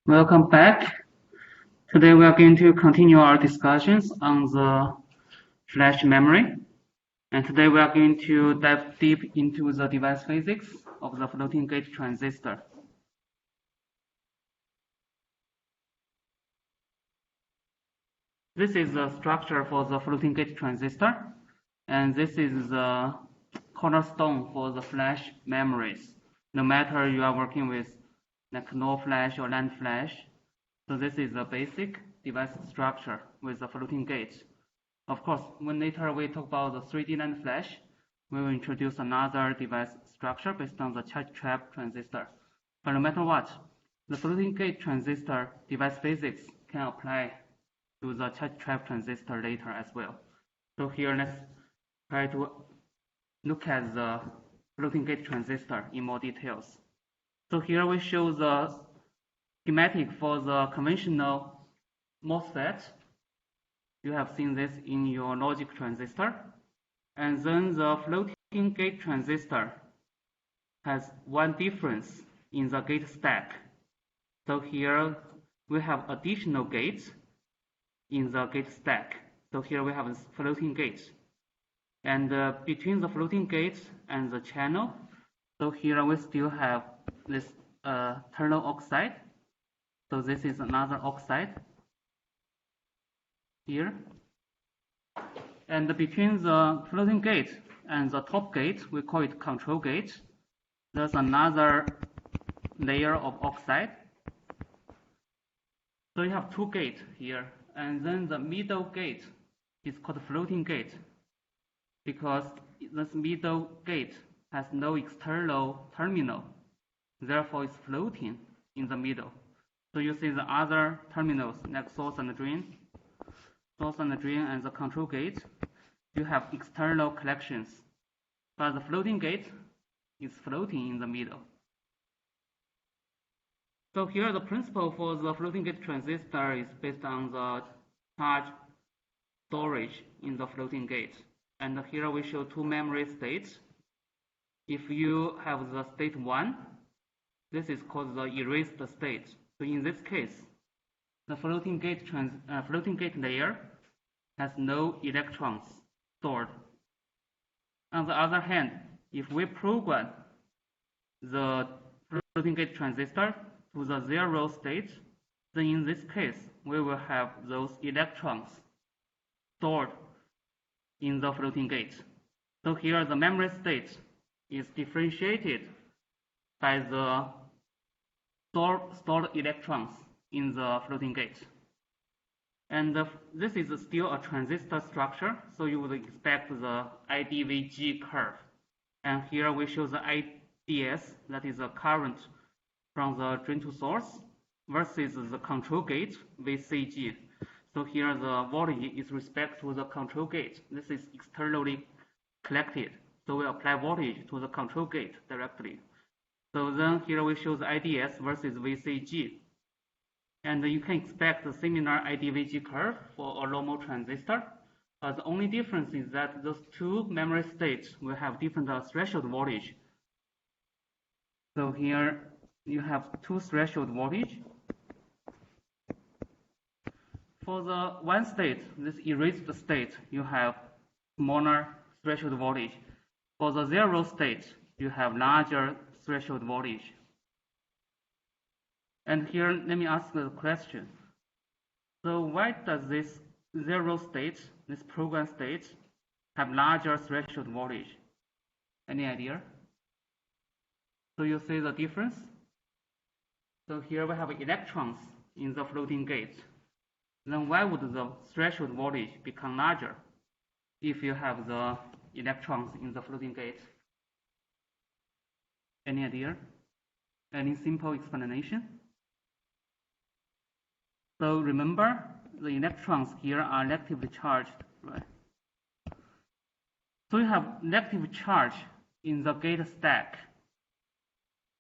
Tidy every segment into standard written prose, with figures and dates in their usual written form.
Welcome back. Today we are going to continue our discussions on the flash memory. And today we are going to dive deep into the device physics of the floating gate transistor. This is the structure for the floating gate transistor. And this is the cornerstone for the flash memories. No matter you are working with like NOR flash or NAND flash. So this is the basic device structure with the floating gate. Of course, when later we talk about the 3D NAND flash, we will introduce another device structure based on the charge trap transistor. But no matter what, the floating gate transistor device physics can apply to the charge trap transistor later as well. So here let's try to look at the floating gate transistor in more details. So here we show the schematic for the conventional MOSFET. You have seen this in your logic transistor. And then the floating gate transistor has one difference in the gate stack. So here we have additional gates in the gate stack. So here we have a floating gate. And between the floating gate and the channel, so here we still have this ternal oxide. So this is another oxide here. And between the floating gate and the top gate, we call it control gate. There's another layer of oxide. So you have two gates here. And then the middle gate is called floating gate because this middle gate has no external terminal. Therefore, it's floating in the middle. So you see the other terminals like source and drain and the control gate, you have external collections. But the floating gate is floating in the middle. So here the principle for the floating gate transistor is based on the charge storage in the floating gate. And here we show two memory states. If you have the state 1, this is called the erased state. So in this case, the floating gate layer has no electrons stored. On the other hand, if we program the floating gate transistor to the 0 state, then in this case, we will have those electrons stored in the floating gate. So here the memory state is differentiated by the stored electrons in the floating gate. And this is still a transistor structure, so you would expect the IDVG curve. And here we show the IDS, that is the current from the drain to source, versus the control gate VCG. So here the voltage is respect to the control gate. This is externally collected. So we apply voltage to the control gate directly. So then here we show the IDS versus VCG. And you can expect a similar IDVG curve for a low-mode transistor. The only difference is that those two memory states will have different threshold voltage. So here you have two threshold voltage. For the one state, this erased state, you have smaller threshold voltage. For the 0 state, you have larger threshold voltage. And here, let me ask the question. So why does this 0 state, this program state, have larger threshold voltage? Any idea? So you see the difference? So here we have electrons in the floating gate. Then why would the threshold voltage become larger if you have the electrons in the floating gate? Any idea? Any simple explanation? So remember, the electrons here are negatively charged, right? So you have negative charge in the gate stack.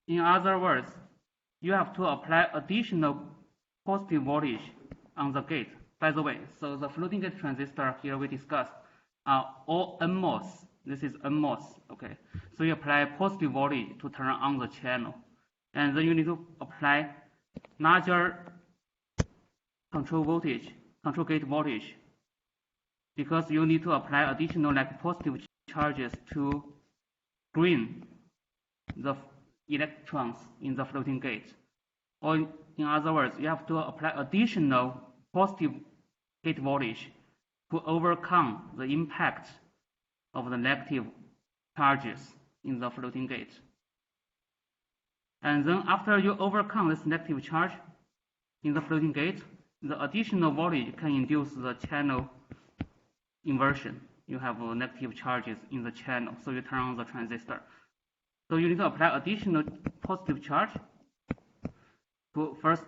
In other words, you have to apply additional positive voltage on the gate. By the way, so the floating gate transistor here we discussed are all NMOS. This is NMOS, okay? So you apply positive voltage to turn on the channel. And then you need to apply larger control gate voltage, because you need to apply additional like positive charges to bring the electrons in the floating gate. Or in other words, you have to apply additional positive gate voltage to overcome the impact of the negative charges in the floating gate. And then after you overcome this negative charge in the floating gate, the additional voltage can induce the channel inversion. You have negative charges in the channel, so you turn on the transistor. So you need to apply additional positive charge to first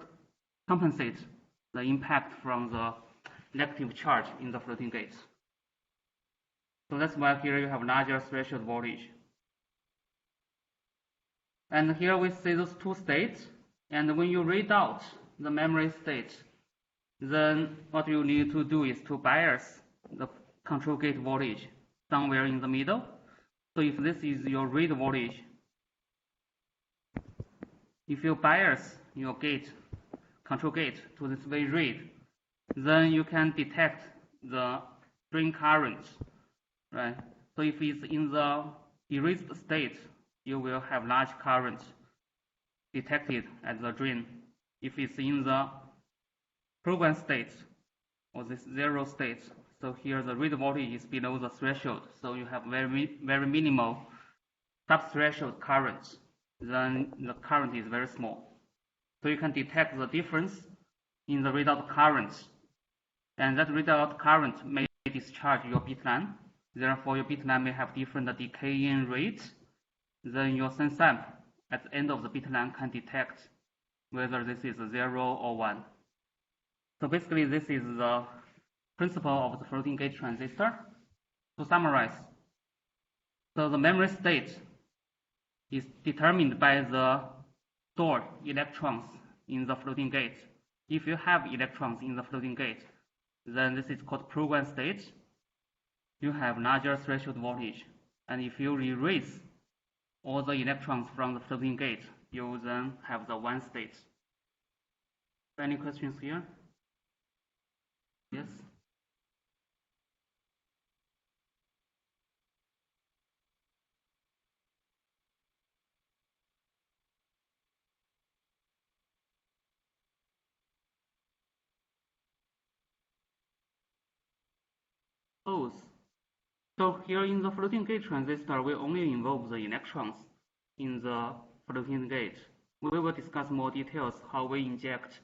compensate the impact from the negative charge in the floating gate. So that's why here you have larger threshold voltage. And here we see those two states, and when you read out the memory state, then what you need to do is to bias the control gate voltage somewhere in the middle. So if this is your read voltage, if you bias your control gate to this way read, then you can detect the drain current, right? So if it's in the erased state, you will have large current detected at the drain. If it's in the program state or this zero state, so here the read voltage is below the threshold, so you have very minimal sub-threshold current, then the current is very small. So you can detect the difference in the readout current, and that readout current may discharge your bit line. Therefore, your bit line may have different decaying rates. Then your sense amp at the end of the bit line can detect whether this is a 0 or 1. So basically, this is the principle of the floating gate transistor. To summarize, so the memory state is determined by the stored electrons in the floating gate. If you have electrons in the floating gate, then this is called program state. You have larger threshold voltage. And if you erase all the electrons from the floating gate, you then have the one state. Any questions here? Yes? Both. So here in the floating gate transistor, we only involve the electrons in the floating gate. We will discuss more details how we inject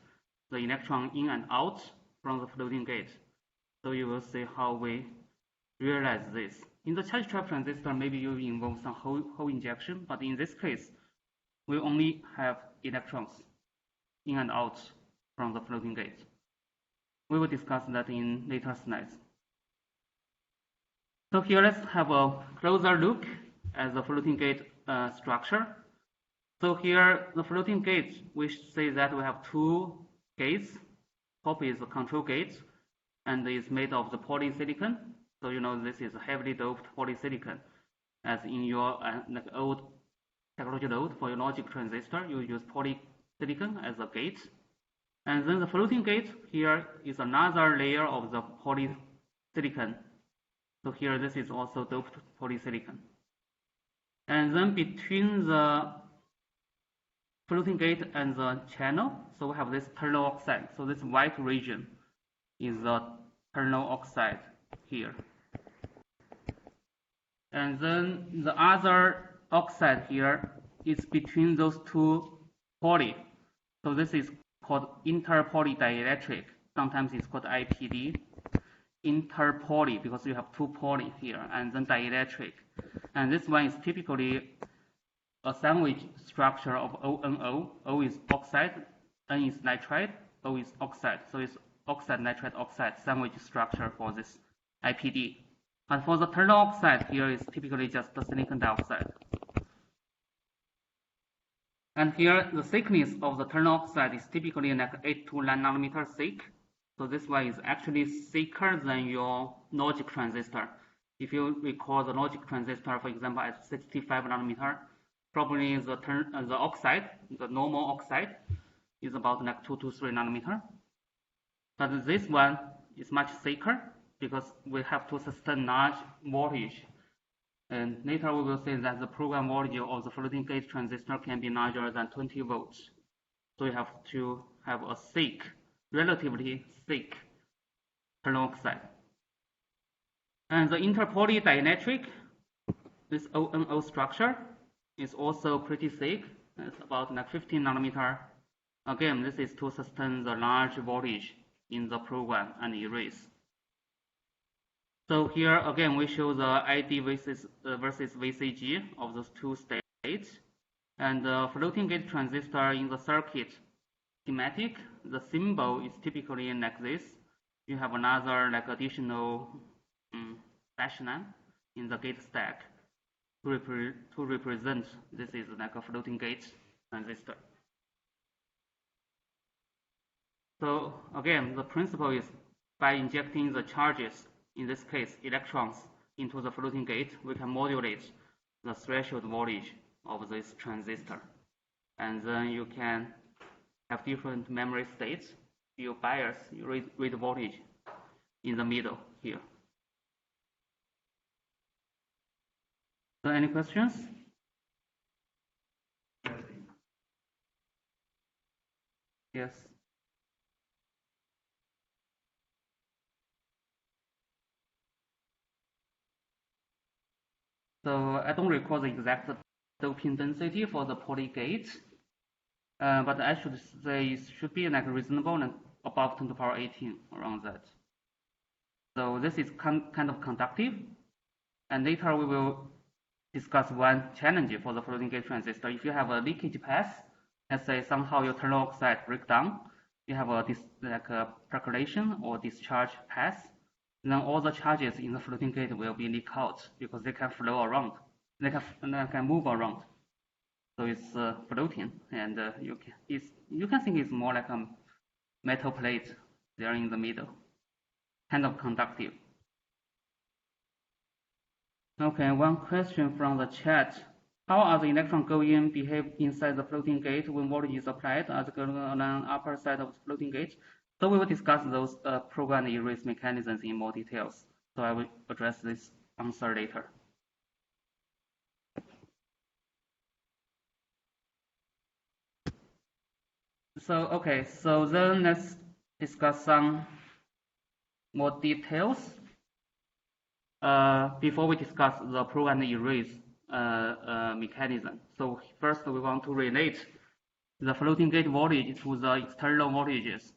the electron in and out from the floating gate. So you will see how we realize this. In the charge trap transistor, maybe you involve some hole injection, but in this case, we only have electrons in and out from the floating gate. We will discuss that in later slides. So here let's have a closer look at the floating gate structure. So here the floating gate, we say that we have two gates. Top is the control gate, and is made of the polysilicon. So you know this is a heavily doped polysilicon. As in your like old technology node for your logic transistor, you use polysilicon as a gate. And then the floating gate here is another layer of the polysilicon. So here this is also doped polysilicon. And then between the floating gate and the channel, so we have this ternal oxide. So this white region is the ternal oxide here. And then the other oxide here is between those two poly. So this is called interpoly dielectric. Sometimes it's called IPD. Interpoly, because you have two poly here, and then dielectric. And this one is typically a sandwich structure of ONO. O is oxide, N is nitride, O is oxide. So it's oxide, nitride, oxide sandwich structure for this IPD. And for the ternal oxide, here is typically just the silicon dioxide. And here the thickness of the ternal oxide is typically like 8 to 9 nanometer thick. So this one is actually thicker than your logic transistor. If you recall the logic transistor, for example, at 65 nanometer, probably the oxide, the normal oxide, is about like 2 to 3 nanometer. But this one is much thicker because we have to sustain large voltage. And later we will say that the program voltage of the floating gate transistor can be larger than 20 volts. So you have to have a thick, relatively thick tungsten oxide. And the interpoly dielectric, this ONO structure, is also pretty thick. It's about like 15 nanometer. Again, this is to sustain the large voltage in the program and erase. So here again we show the ID versus VCG of those two states. And the floating gate transistor in the circuit schematic, the symbol is typically like this. You have another like additional dash line in the gate stack to represent this is like a floating gate transistor. So again, the principle is by injecting the charges, in this case electrons, into the floating gate, we can modulate the threshold voltage of this transistor. And then you can have different memory states. You bias, you read voltage in the middle here. So any questions? Yes. So I don't recall the exact doping density for the poly gate, but I should say it should be like reasonable, like above 10 to the power 18, around that. So this is kind of conductive, and later we will discuss one challenge for the floating gate transistor. If you have a leakage path, let's say somehow your tungsten oxide break down, you have a percolation or discharge path, then all the charges in the floating gate will be leaked out because they can flow around, they can move around. So it's floating, and you can think it's more like a metal plate there in the middle, kind of conductive. Okay, one question from the chat. How are the electrons going behave inside the floating gate when voltage is applied as going along the upper side of the floating gate? So we will discuss those program erase mechanisms in more details. So I will address this answer later. So okay, so then let's discuss some more details before we discuss the program erase mechanism. So first we want to relate the floating gate voltage to the external voltages.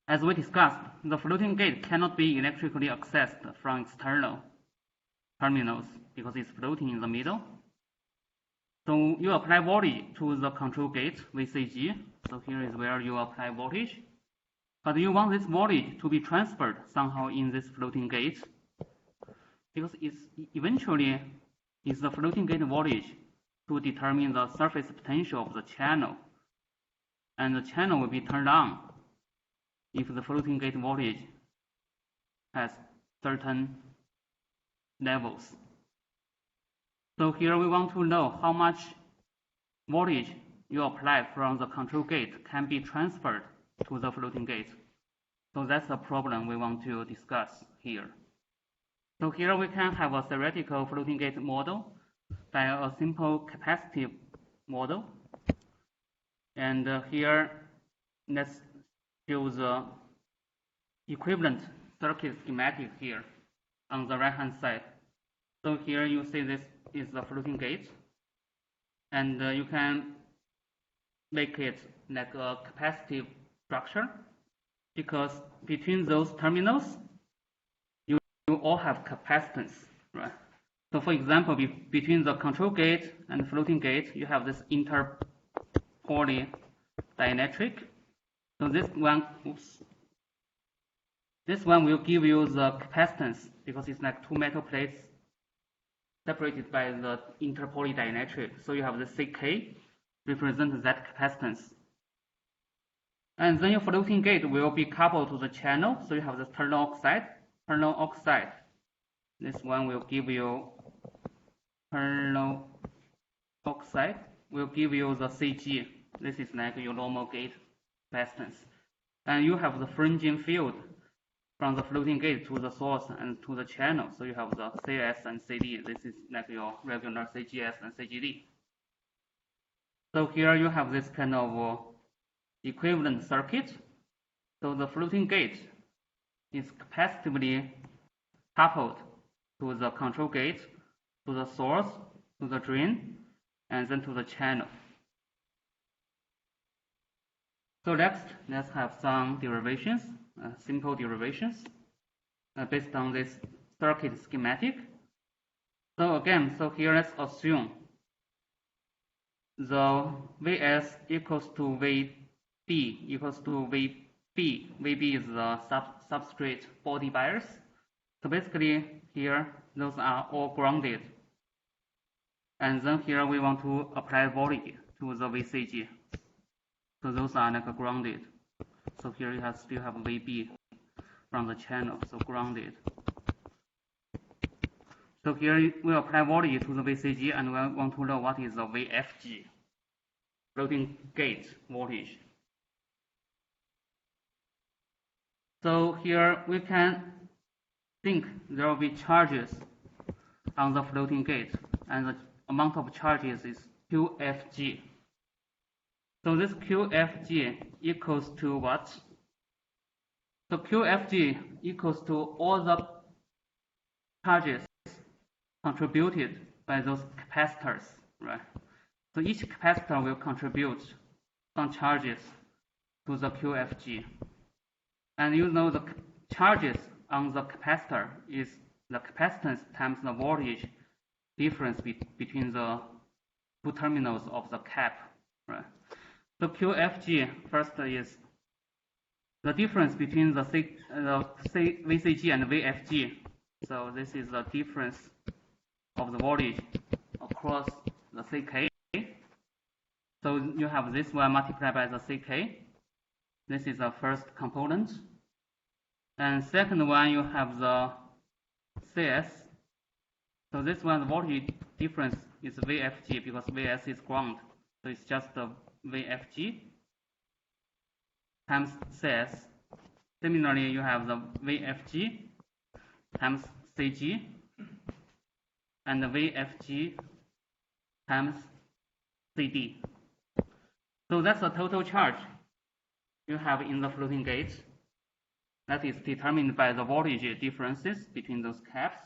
As we discussed, the floating gate cannot be electrically accessed from external terminals because it's floating in the middle. So you apply voltage to the control gate VCG. So here is where you apply voltage. But you want this voltage to be transferred somehow in this floating gate because eventually it's the floating gate voltage to determine the surface potential of the channel. And the channel will be turned on if the floating gate voltage has certain levels. So here we want to know how much voltage you apply from the control gate can be transferred to the floating gate. So that's the problem we want to discuss here. So here we can have a theoretical floating gate model by a simple capacitive model. And here let's show the equivalent circuit schematic here on the right hand side. So here you see this is the floating gate, and you can make it like a capacitive structure because between those terminals you all have capacitance, right? So for example, between the control gate and floating gate you have this interpoly dielectric. So this one will give you the capacitance because it's like two metal plates separated by the interpoly dielectric. So you have the CK represent that capacitance. And then your floating gate will be coupled to the channel. So you have the tungsten oxide. This one will give you tungsten oxide will give you the CG. This is like your normal gate capacitance. And you have the fringing field from the floating gate to the source and to the channel. So you have the CS and CD. This is like your regular CGS and CGD. So here you have this kind of equivalent circuit. So the floating gate is capacitively coupled to the control gate, to the source, to the drain, and then to the channel. So next, let's have some derivations, simple derivations, based on this circuit schematic. So again, here let's assume the Vs equals to Vb equals to Vb. Vb is the substrate body bias. So basically here, those are all grounded. And then here we want to apply voltage to the VCG. So those are like grounded. So here you still have Vb from the channel, so grounded. So here we apply voltage to the VCG and we want to know what is the VFG, floating gate voltage. So here we can think there will be charges on the floating gate, and the amount of charges is QFG. So this QFG equals to what? So QFG equals to all the charges contributed by those capacitors, right? So each capacitor will contribute some charges to the QFG. And you know the charges on the capacitor is the capacitance times the voltage difference between the two terminals of the cap, right? So QFG first is the difference between the VCG and VFG. So this is the difference of the voltage across the CK. So you have this one multiplied by the CK. This is the first component. And second one, you have the CS. So this one, the voltage difference is VFG because VS is ground. So it's just the VFG times CS. Similarly, you have the VFG times CG and the VFG times CD. So that's the total charge you have in the floating gate. That is determined by the voltage differences between those caps.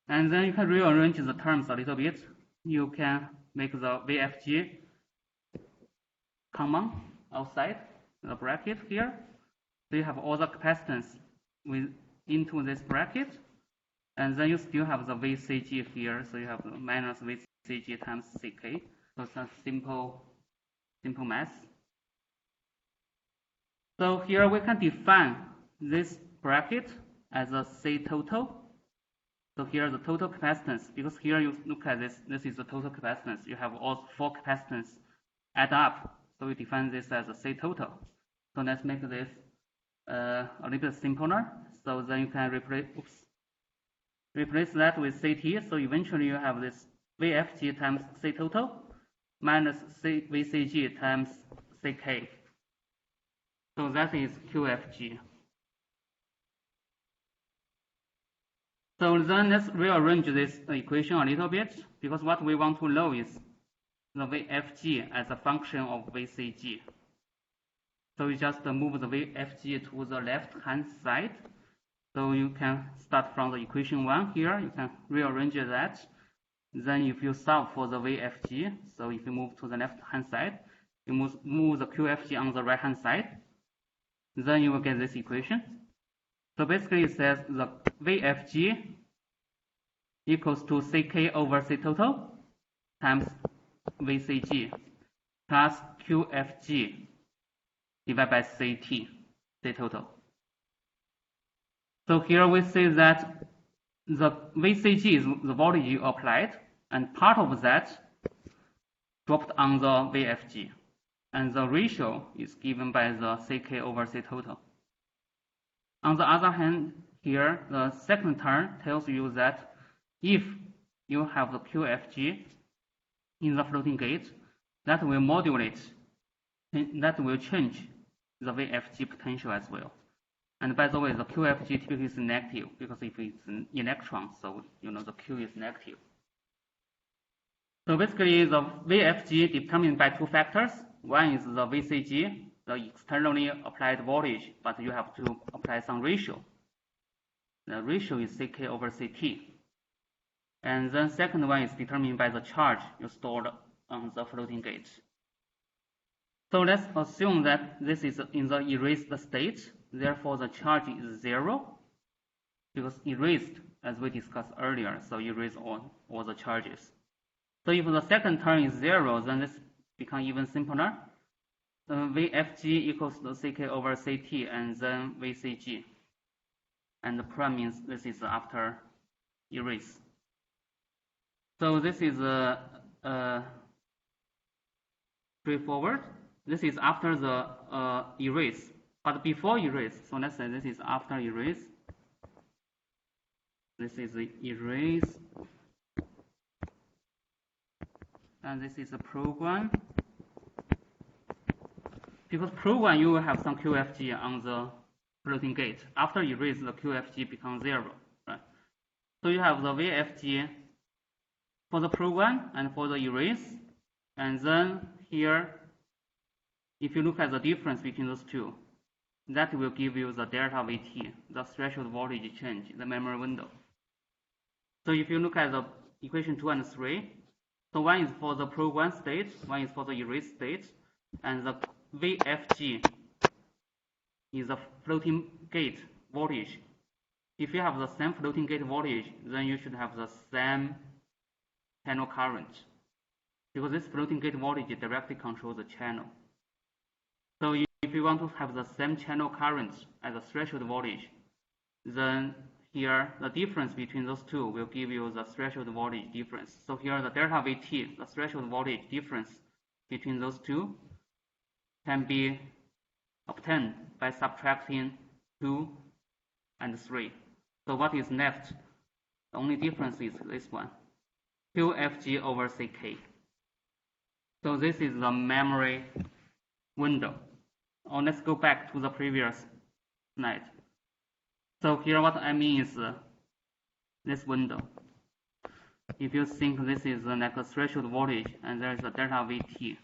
And then you can rearrange the terms a little bit. You can make the VFG common outside the bracket here. So you have all the capacitance into this bracket. And then you still have the VCG here. So you have minus VCG times CK. So it's a simple math. So here we can define this bracket as a C total. So here the total capacitance, because here you look at this is the total capacitance. You have all four capacitance add up. So we define this as a C total. So let's make this a little bit simpler. So then you can replace that with CT. So eventually you have this VFG times C total minus VCG times CK. So that is QFG. So then let's rearrange this equation a little bit, because what we want to know is the VFG as a function of VCG. So you just move the VFG to the left-hand side. So you can start from the equation 1 here. You can rearrange that. Then if you solve for the VFG, so if you move to the left-hand side, you move the QFG on the right-hand side, then you will get this equation. So basically it says the VFG equals to CK over C total times VCG plus QFG divided by CT, C total. So here we say that the VCG is the voltage you applied, and part of that dropped on the VFG. And the ratio is given by the CK over C total. On the other hand, here, the second term tells you that if you have the QFG in the floating gate that will modulate, that will change the VFG potential as well. And by the way, the QFG typically is negative because if it's an electron, so you know the Q is negative. So basically, the VFG determined by two factors. One is the VCG, the externally applied voltage, but you have to apply some ratio. The ratio is CK over CT. And then second one is determined by the charge you stored on the floating gate. So let's assume that this is in the erased state. Therefore, the charge is 0 because erased, as we discussed earlier, so erase all the charges. So if the second term is 0, then this becomes even simpler. So VFG equals to CK over CT and then VCG. And the prime means this is after erase. So this is straightforward. This is after the erase. But before erase, so let's say this is after erase. This is the erase. And this is a program. Because program, you will have some QFG on the floating gate. After erase, the QFG becomes 0, right? So you have the VFG for the program and for the erase. And then here, if you look at the difference between those two, that will give you the delta VT, the threshold voltage change, the memory window. So if you look at the equation 2 and 3, so one is for the program state, one is for the erase state, and the VFG is the floating gate voltage. If you have the same floating gate voltage, then you should have the same channel current, because this floating gate voltage directly controls the channel. So if you want to have the same channel current as the threshold voltage, then here the difference between those two will give you the threshold voltage difference. So here the delta VT, the threshold voltage difference between those two, can be obtained by subtracting 2 and 3. So what is left? The only difference is this one, QFG over CK. So this is the memory window. Or let's go back to the previous slide. So here what I mean is this window. If you think this is like a threshold voltage and there is a delta VT,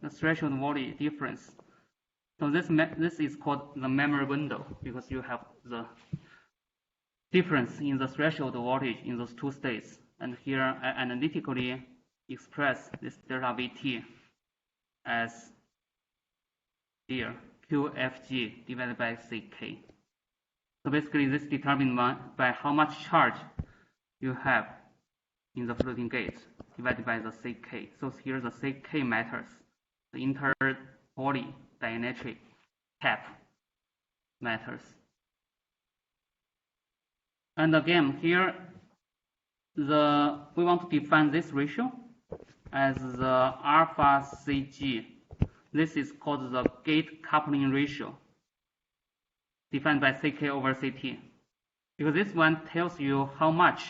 the threshold voltage difference. So this is called the memory window because you have the difference in the threshold voltage in those two states. And here I analytically express this delta VT as here QFG divided by CK. So basically this is determined by how much charge you have in the floating gate divided by the CK. So here the CK matters. The inter-poly dielectric cap matters. And again here we want to define this ratio as the alpha CG. This is called the gate coupling ratio, defined by CK over CT. Because this one tells you how much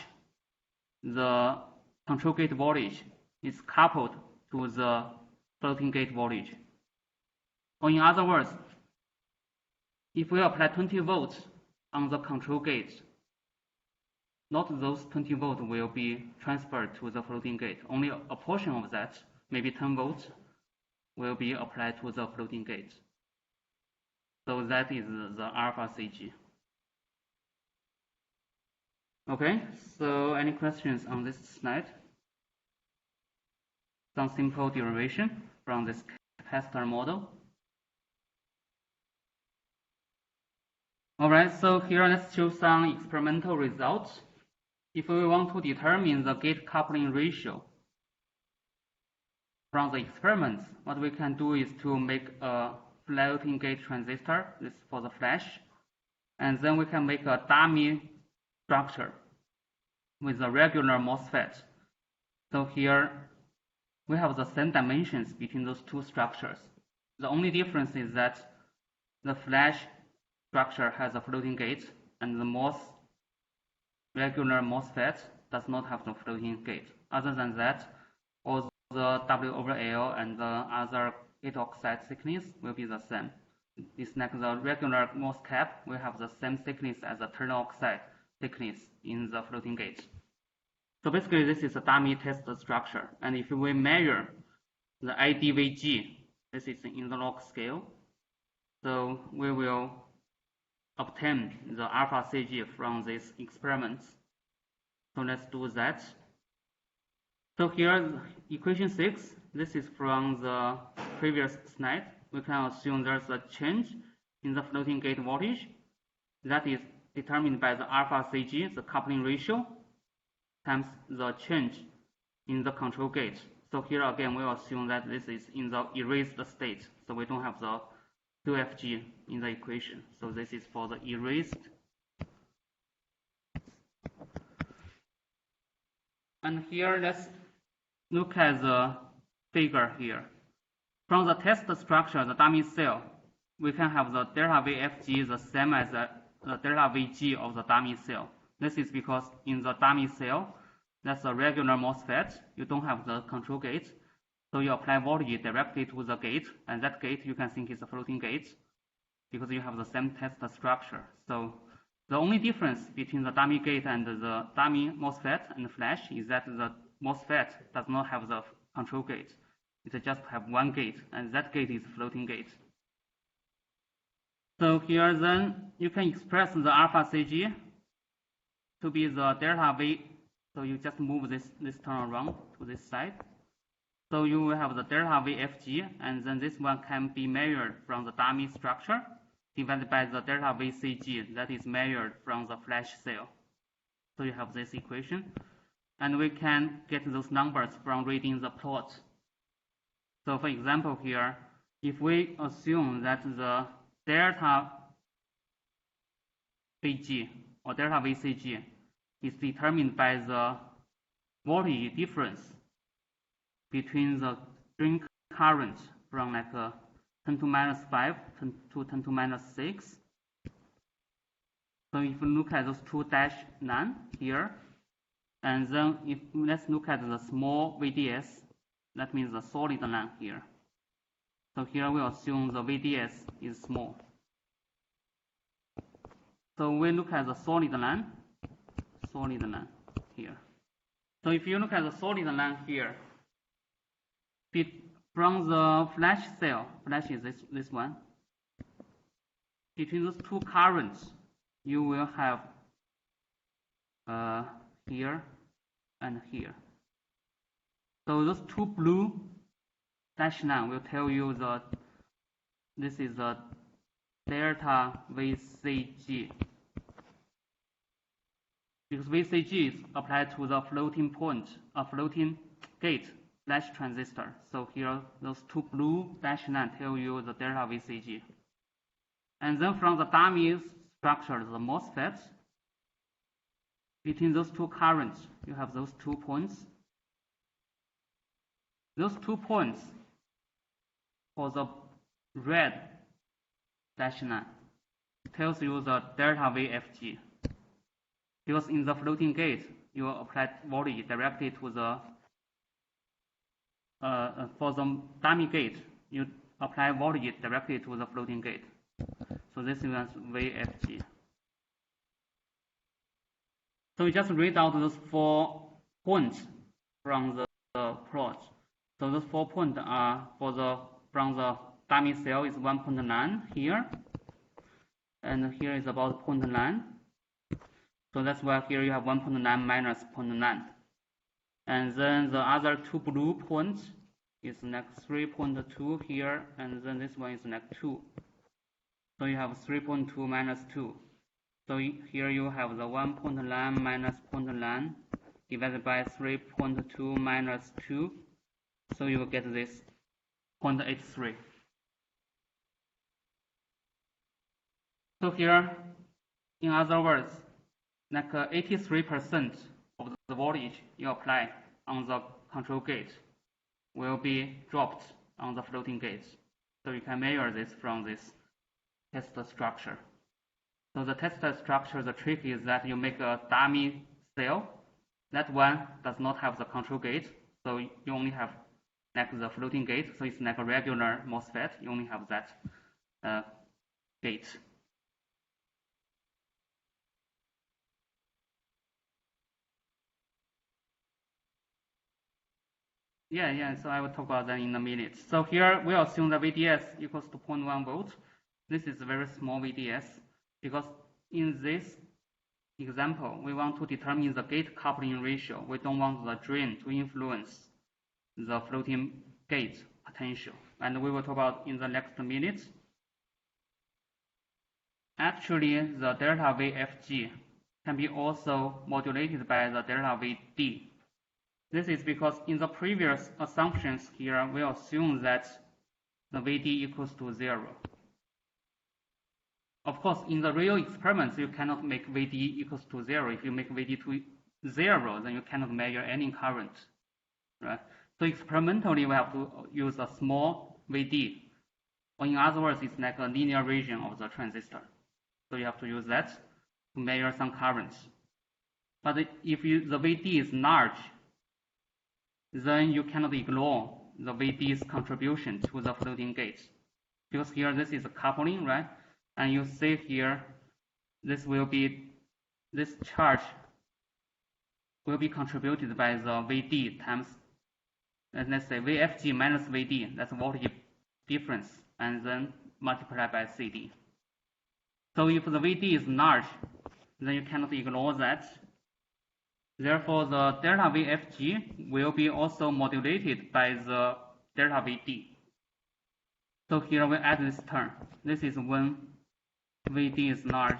the control gate voltage is coupled to the floating gate voltage. Or in other words, if we apply 20 volts on the control gate, not those 20 volts will be transferred to the floating gate. Only a portion of that, maybe 10 volts, will be applied to the floating gate. So that is the alpha CG. Okay, so any questions on this slide? Some simple derivation from this capacitor model. Alright, so here let's show some experimental results. If we want to determine the gate coupling ratio from the experiments, what we can do is to make a floating gate transistor, this is for the flash, and then we can make a dummy structure with a regular MOSFET. So here we have the same dimensions between those two structures. The only difference is that the flash structure has a floating gate and the regular MOSFET does not have the floating gate. Other than that, all the W over L and the other gate oxide thickness will be the same. It's like the regular MOS cap will have the same thickness as the ternal oxide thickness in the floating gate. So basically, this is a dummy test structure. And if we measure the IDVG, this is in the log scale, so we will obtain the alpha CG from these experiments. So let's do that. So here, equation 6, this is from the previous slide. We can assume there's a change in the floating gate voltage that is determined by the alpha CG, the coupling ratio, times the change in the control gate. So here again, we assume that this is in the erased state. So we don't have the 2FG in the equation. So this is for the erased. And here, let's look at the figure here. From the test structure, the dummy cell, we can have the delta VFG the same as the delta VG of the dummy cell. This is because in the dummy cell, that's a regular MOSFET. You don't have the control gate. So you apply voltage directly to the gate, and that gate you can think is a floating gate because you have the same test structure. So the only difference between the dummy gate and the dummy MOSFET and flash is that the MOSFET does not have the control gate. It just have one gate, and that gate is floating gate. So here then you can express the alpha CG to be the delta V. So you just move this term around to this side. So you will have the delta VFG, and then this one can be measured from the dummy structure divided by the delta VCG that is measured from the flash cell. So you have this equation, and we can get those numbers from reading the plot. So for example here, if we assume that the delta VG or delta VCG is determined by the voltage difference between the drain current from like 10 to minus 5 to 10 to minus 6. So if you look at those two dashed line here, and then if let's look at the small VDS, that means the solid line here. So here we assume the VDS is small. So we look at the solid line here. So if you look at the solid line here, from the flash cell, flash is this one, between those two currents, you will have here and here. So those two blue dashed line will tell you that this is the delta VCG. Because VCG is applied to the floating point, a floating gate flash transistor. So here, those two blue dashed line tell you the delta VCG. And then from the dummy structure, the MOSFET, between those two currents, you have those 2 points. Those 2 points for the red dashed line tells you the delta VFG. Because in the floating gate, you apply voltage directly to the for the dummy gate, you apply voltage directly to the floating gate. So this is VFG. So we just read out those 4 points from the plot. So those 4 points are from the dummy cell is 1.9 here, and here is about 0.9. So that's why here you have 1.9 minus 0.9. And then the other 2 blue points is like 3.2 here, and then this one is like 2. So you have 3.2 minus 2. So here you have the 1.9 minus 0.9 divided by 3.2 minus 2. So you will get this 0.83. So here, in other words, like 83% of the voltage you apply on the control gate will be dropped on the floating gate. So you can measure this from this test structure. So the test structure, the trick is that you make a dummy cell that one does not have the control gate, so you only have like the floating gate, so it's like a regular MOSFET, you only have that gate. Yeah, so I will talk about that in a minute. So here we assume the VDS equals to 0.1 volt. This is a very small VDS because in this example, we want to determine the gate coupling ratio. We don't want the drain to influence the floating gate potential. And we will talk about in the next minute. Actually, the delta VFG can be also modulated by the delta VD. This is because in the previous assumptions here, we assume that the VD equals to 0. Of course, in the real experiments, you cannot make VD equals to 0. If you make VD to 0, then you cannot measure any current, right? So experimentally, we have to use a small VD. Or in other words, it's like a linear region of the transistor. So you have to use that to measure some currents. But if the VD is large, then you cannot ignore the VD's contribution to the floating gate. Because here this is a coupling, right? And you see here, this charge will be contributed by the VD times, let's say VFG minus VD, that's voltage difference, and then multiplied by CD. So if the VD is large, then you cannot ignore that. Therefore, the delta VFG will be also modulated by the delta VD. So here we add this term. This is when VD is large.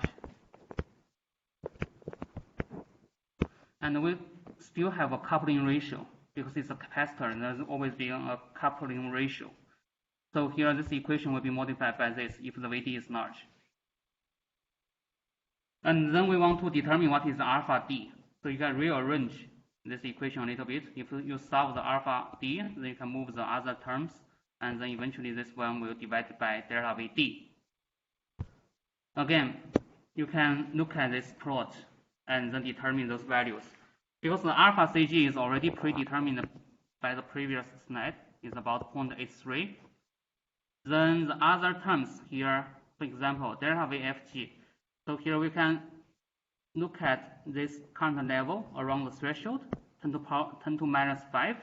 And we still have a coupling ratio because it's a capacitor. There's always been a coupling ratio. So here this equation will be modified by this if the VD is large. And then we want to determine what is alpha D. So you can rearrange this equation a little bit. If you solve the alpha D, then you can move the other terms, and then eventually this one will divide by delta VD. Again, you can look at this plot and then determine those values. Because the alpha CG is already predetermined by the previous slide, it's about 0.83. Then the other terms here, for example, delta VFG. So here we can look at this current level around the threshold, 10 to minus 5.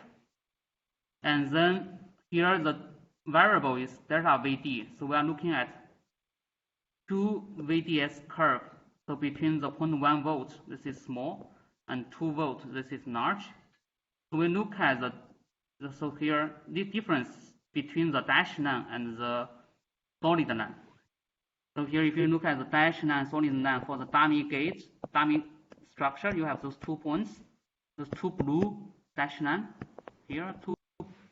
And then here the variable is delta VD. So we are looking at two VDS curve. So between the 0.1 volt, this is small, and 2 volt, this is large. So we look at so here the difference between the dashed line and the solid line. So here, if you look at the dashed line and solid line for the dummy gate, dummy structure, you have those 2 points, those 2 blue dashed line here, 2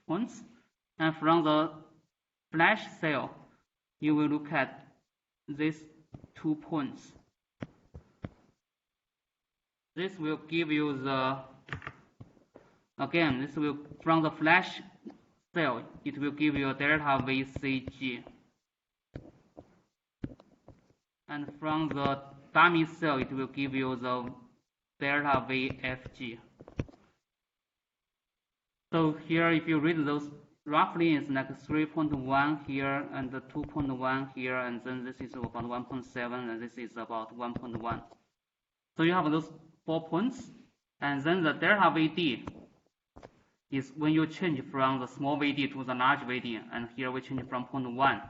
points. And from the flash cell, you will look at these 2 points. This will give you from the flash cell, it will give you a delta VCG. And from the dummy cell, it will give you the delta VFG. So here, if you read those roughly, it's like 3.1 here and 2.1 here, and then this is about 1.7, and this is about 1.1. So you have those 4 points, and then the delta VD is when you change from the small VD to the large VD, and here we change from 0.1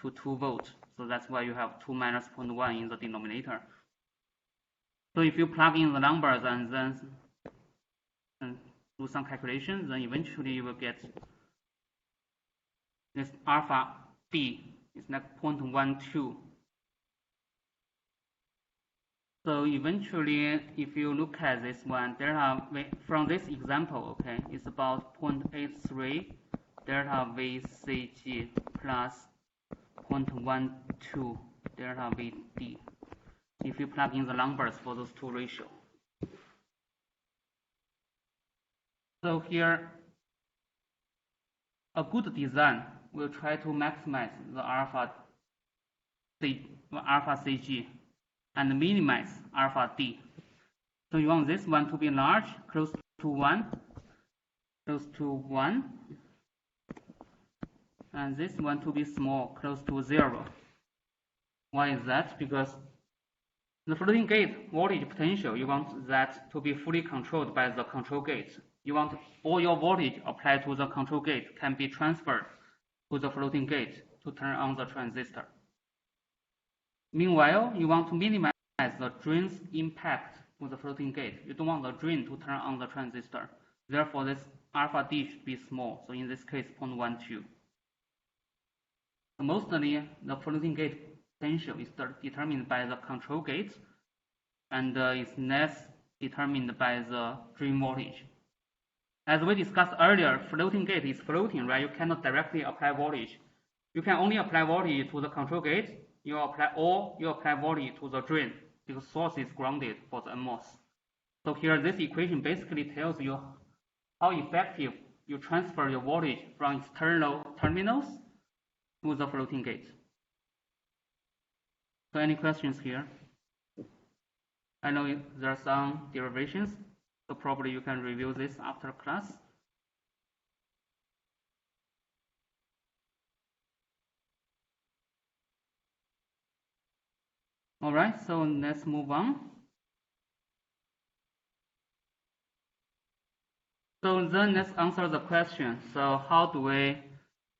to 2 volt. So that's why you have 2 minus 0.1 in the denominator. So if you plug in the numbers and then do some calculations, then eventually you will get this alpha D is like 0.12. So eventually, if you look at this one, from this example, okay, it's about 0.83 delta VCG plus 0.12 delta VD. If you plug in the numbers for those two ratios. So here, a good design will try to maximize the alpha CG and minimize alpha D. So you want this one to be large, close to 1, close to 1, and this one to be small, close to 0. Why is that? Because the floating gate voltage potential, you want that to be fully controlled by the control gate. You want all your voltage applied to the control gate can be transferred to the floating gate to turn on the transistor. Meanwhile, you want to minimize the drain's impact to the floating gate. You don't want the drain to turn on the transistor. Therefore, this alpha D should be small. So in this case, 0.12. So mostly, the floating gate potential is determined by the control gate and is less determined by the drain voltage. As we discussed earlier, floating gate is floating, right? You cannot directly apply voltage. You can only apply voltage to the control gate. You apply voltage to the drain because source is grounded for the NMOS. So here, this equation basically tells you how effective you transfer your voltage from external terminals to the floating gate. So any questions here? I know there are some derivations, so probably you can review this after class. All right, so let's move on. So then let's answer the question. So how do we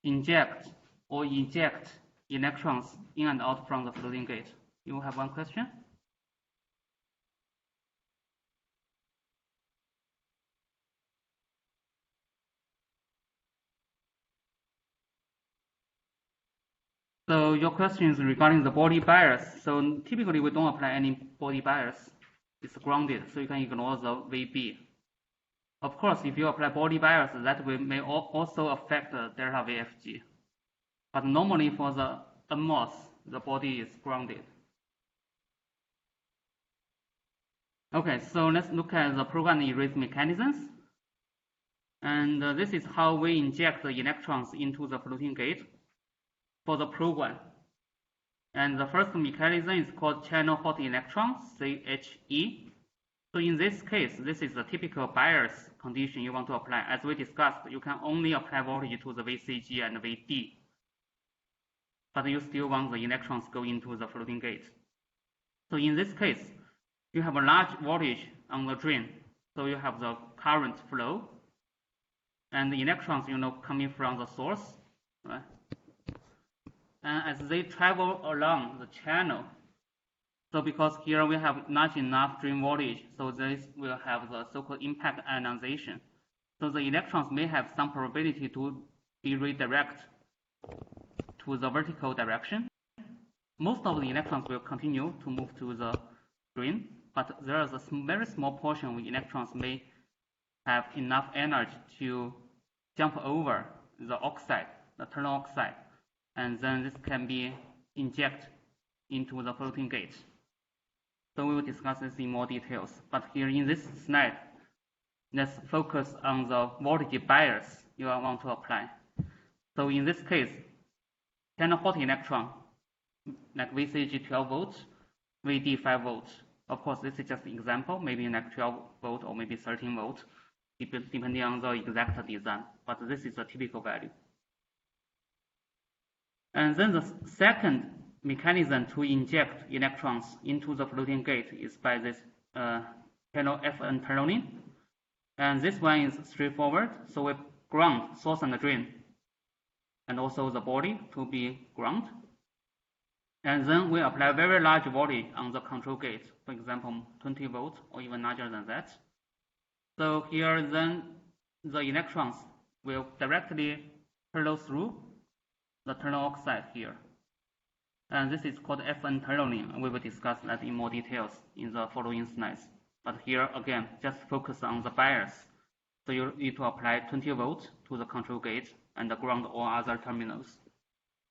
inject or eject electrons in and out from the floating gate? You have one question? So your question is regarding the body bias. So typically we don't apply any body bias. It's grounded, so you can ignore the VB. Of course, if you apply body bias, that may also affect the delta VFG. But normally for the NMOS, the body is grounded. Okay, so let's look at the program erase mechanisms. And this is how we inject the electrons into the floating gate for the program. And the first mechanism is called channel hot electron, CHE. So in this case, this is the typical bias condition you want to apply. As we discussed, you can only apply voltage to the VCG and VD. But you still want the electrons go into the floating gate. So in this case, you have a large voltage on the drain. So you have the current flow. And the electrons, coming from the source, right? And as they travel along the channel, so because here we have large enough drain voltage, so this will have the so-called impact ionization. So the electrons may have some probability to be redirected to the vertical direction. Most of the electrons will continue to move to the drain, but there is a very small portion of electrons may have enough energy to jump over the oxide, the ternal oxide, and then this can be injected into the floating gate. So we will discuss this in more details. But here in this slide, let's focus on the voltage bias you want to apply. So in this case, channel hot electron, like VCG 12 volts, VD 5 volts. Of course, this is just an example, maybe like 12 volt or maybe 13 volt, depending on the exact design. But this is a typical value. And then the second mechanism to inject electrons into the floating gate is by this channel FN telonium. And this one is straightforward. So we ground source and drain, and also the body to be ground. And then we apply very large voltage on the control gate, for example, 20 volts or even larger than that. So here then the electrons will directly flow through the ternal oxide here. And this is called FN telonium. We will discuss that in more details in the following slides. But here again, just focus on the bias. So you need to apply 20 volts to the control gate and ground all other terminals.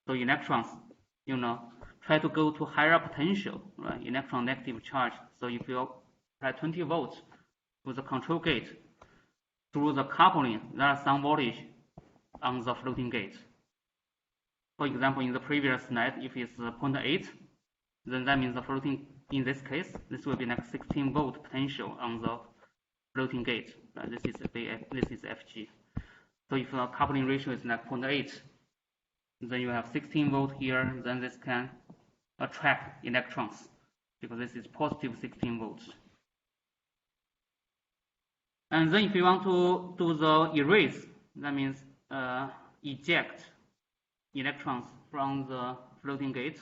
So electrons, try to go to higher potential, right? Electron negative charge. So if you apply 20 volts to the control gate, through the coupling, there are some voltage on the floating gate. For example, in the previous slide, if it's 0.8, then that means the floating in this case, this will be like 16 volt potential on the floating gate. This is Fg. So if the coupling ratio is like 0.8, then you have 16 volt here, then this can attract electrons because this is positive 16 volts. And then if you want to do the erase, that means eject electrons from the floating gate.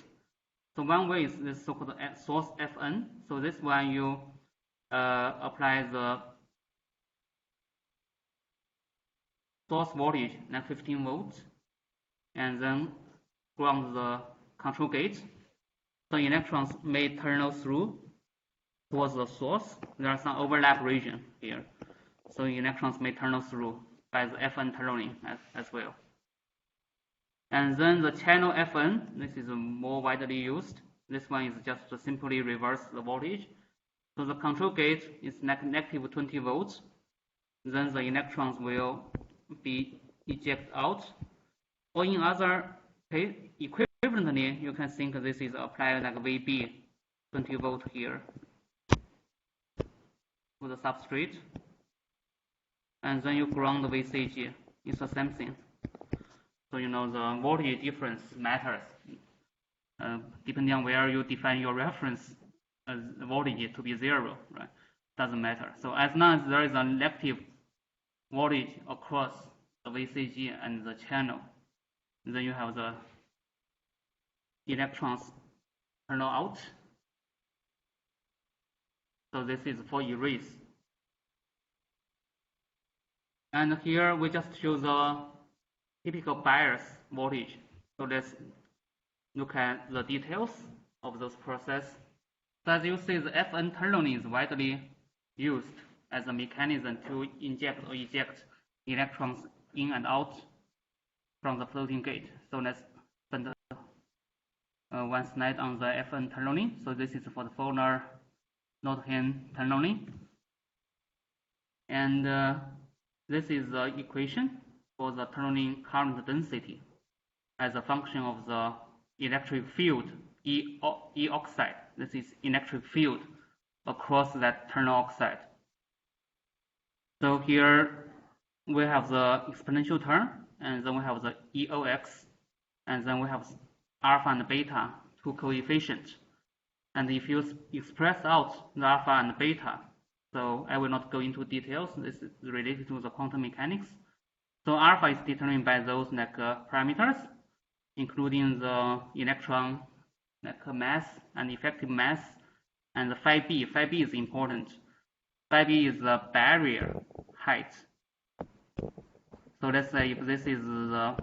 So one way is this so-called source Fn. So this one you apply the source voltage like 15 volts, and then ground the control gate. The electrons may turn through towards the source. There are some overlap region here, so electrons may turn through by the Fn telonium as well. And then the channel Fn, this is more widely used. This one is just to simply reverse the voltage. So the control gate is negative 20 volts. Then the electrons will be ejected out. Or in other case, equivalently, you can think this is applied like VB 20 volt here to the substrate. And then you ground the VCG. It's the same thing. So you know the voltage difference matters. Depending on where you define your reference voltage to be 0, right? Doesn't matter. So as long as there is a negative voltage across the VCG and the channel, then you have the electrons turn out. So this is for erase. And here we just show the typical bias voltage. So let's look at the details of this process. So as you see, the Fn telonium is widely used as a mechanism to inject or eject electrons in and out from the floating gate. So let's spend one slide on the Fn telonium. So this is for the Fowler Nottingham telonium. And this is the equation for the telonium current density as a function of the electric field E oxide. This is electric field across that ternal oxide. So here we have the exponential term, and then we have the EOX, and then we have alpha and beta, two coefficients. And if you express out the alpha and beta, so I will not go into details, this is related to the quantum mechanics. So alpha is determined by those like parameters, including the electron like mass and effective mass, and the phi b. Phi b is important. Phi b is the barrier height. So let's say if this is the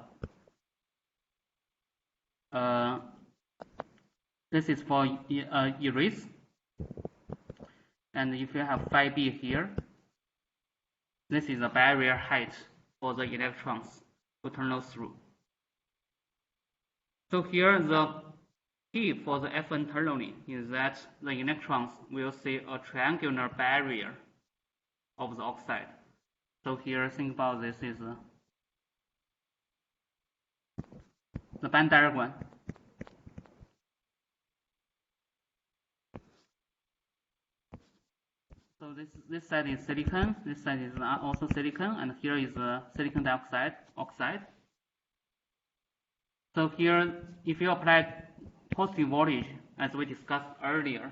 this is for erase, and if you have phi b here, this is the barrier height for the electrons to turn through. So here the key for the Fn telonium is that the electrons will see a triangular barrier of the oxide. So here, think about this is the band diagram. So this side is silicon, this side is also silicon, and here is silicon dioxide oxide. So here, if you apply positive voltage, as we discussed earlier,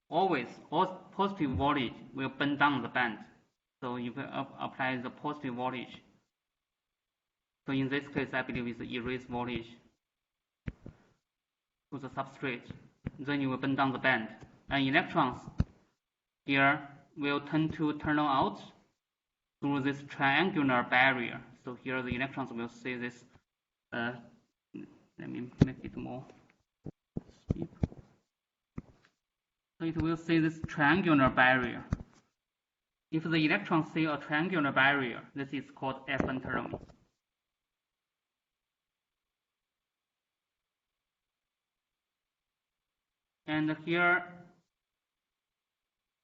always all positive voltage will bend down the band. So you will apply the positive voltage. So in this case, I believe it's the erase voltage to the substrate. Then you will bend down the band. And electrons here will tend to turn out through this triangular barrier. So here the electrons will see this. Let me make it more steep. So it will see this triangular barrier. If the electrons see a triangular barrier, this is called Fn telonium. And here,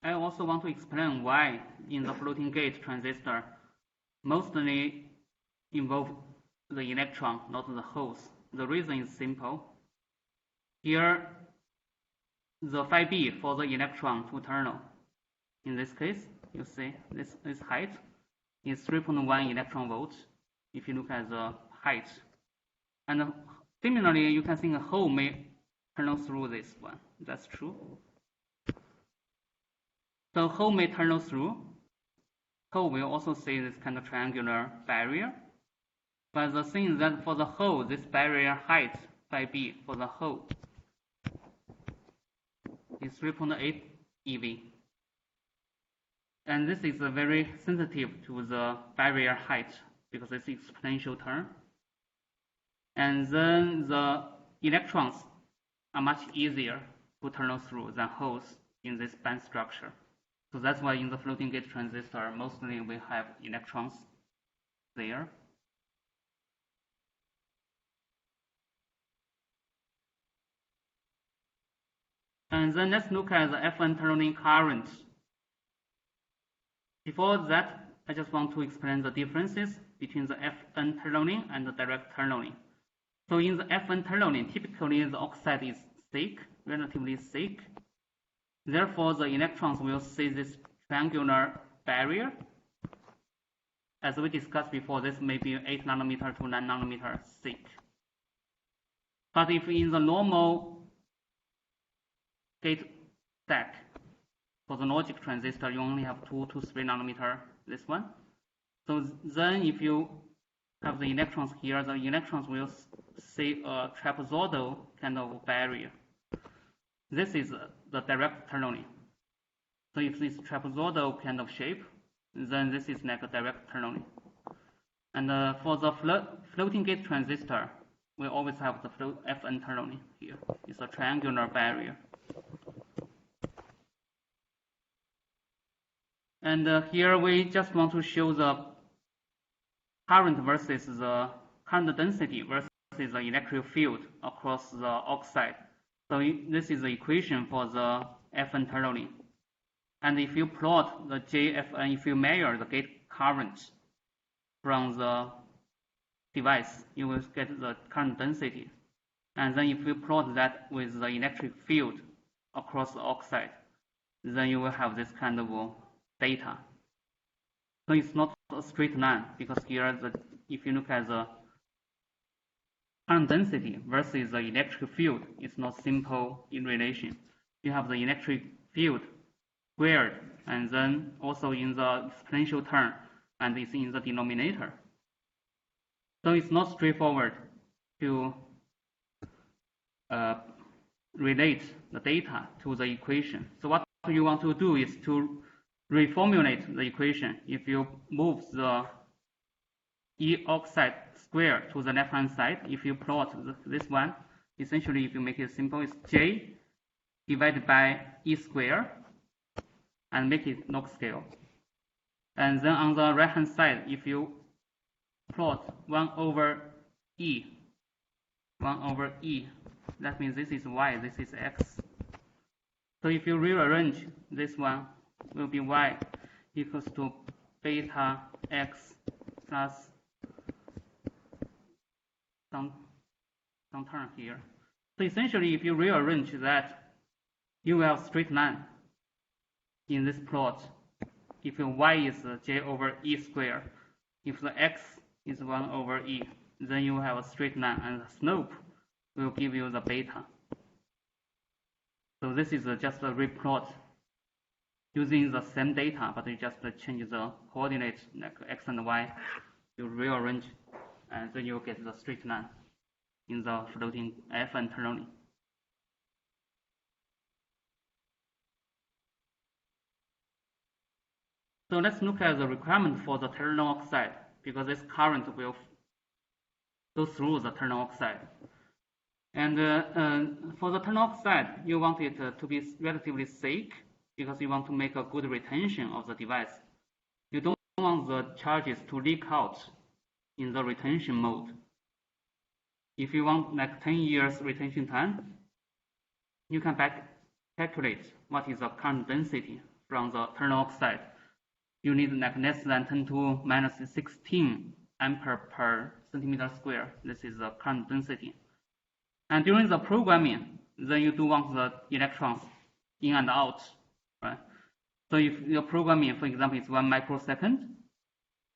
I also want to explain why in the floating gate transistor mostly involve the electron, not the holes. The reason is simple. Here, the phi b for the electron to terminal. In this case, you see this height is 3.1 electron volts if you look at the height. And similarly, you can think a hole may tunnel through this one. That's true. So hole may tunnel through. Hole will also see this kind of triangular barrier. But the thing is that for the hole, this barrier height phi b for the hole is 3.8 eV. And this is very sensitive to the barrier height because it's exponential term. And then the electrons are much easier to tunnel through than holes in this band structure. So that's why in the floating gate transistor, mostly we have electrons there. And then let's look at the FN tunneling current. Before that, I just want to explain the differences between the FN tunneling and the direct tunneling. So in the FN tunneling, typically the oxide is thick, relatively thick. Therefore, the electrons will see this triangular barrier. As we discussed before, this may be 8 nanometer to 9 nanometer thick. But if in the normal gate stack, for the logic transistor, you only have 2 to 3 nanometer, this one. So then if you have the electrons here, the electrons will see a trapezoidal kind of barrier. This is the direct tunneling. So if this trapezoidal kind of shape, then this is like a direct tunneling. And for the floating gate transistor, we always have the FN tunneling here. It's a triangular barrier. And here we just want to show the current versus the current density versus the electric field across the oxide. So this is the equation for the FN tunneling. And if you plot the JFN, if you measure the gate current from the device, you will get the current density. And then if you plot that with the electric field across the oxide, then you will have this kind of data. So it's not a straight line because here, if you look at the current density versus the electric field, it's not simple in relation. You have the electric field squared, and then also in the exponential term, and it's in the denominator. So it's not straightforward to relate the data to the equation. So what you want to do is to reformulate the equation. If you move the E oxide square to the left hand side, if you plot this one, essentially if you make it simple, it's J divided by E square and make it log scale. And then on the right hand side, if you plot 1 over E, that means this is Y, this is X. So if you rearrange this one, will be Y equals to beta X plus some term here. So essentially, if you rearrange that, you will have a straight line in this plot. If your Y is J over E square, if the X is 1 over E, then you have a straight line, and the slope will give you the beta. So this is just a replot using the same data, but you just change the coordinates like X and Y. You rearrange, and then you get the straight line in the floating FN tunneling. So let's look at the requirement for the ternal oxide, because this current will go through the ternal oxide. And for the ternal oxide, you want it to be relatively thick because you want to make a good retention of the device. You don't want the charges to leak out in the retention mode. If you want like 10 years retention time, you can calculate what is the current density from the ternal oxide. You need like less than 10 to minus 16 ampere per centimeter square. This is the current density. And during the programming, then you do want the electrons in and out, right? So if your programming, for example, is 1 microsecond,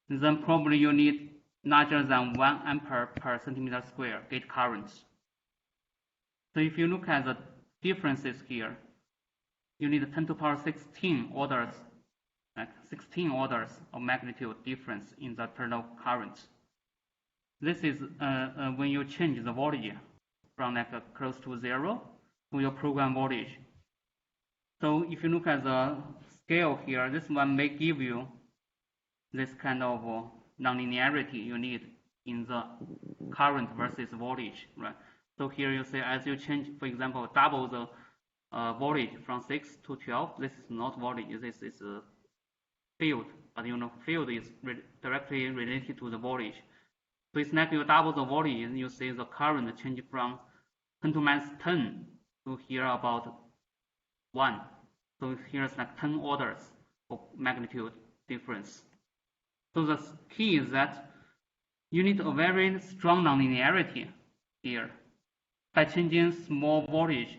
then probably you need larger than 1 ampere per centimeter square gate current. So if you look at the differences here, you need 10 to the power 16 orders, like 16 orders of magnitude difference in the internal current. This is when you change the voltage from like close to 0 to your program voltage. So if you look at the scale here, this one may give you this kind of nonlinearity you need in the current versus voltage, right? So here you say as you change, for example, double the voltage from 6 to 12, this is not voltage, this is a field, but you know field is directly related to the voltage. So it's like you double the voltage and you see the current change from 10 to minus 10 to here about 1. So here's like 10 orders of magnitude difference. So the key is that you need a very strong nonlinearity here by changing small voltage,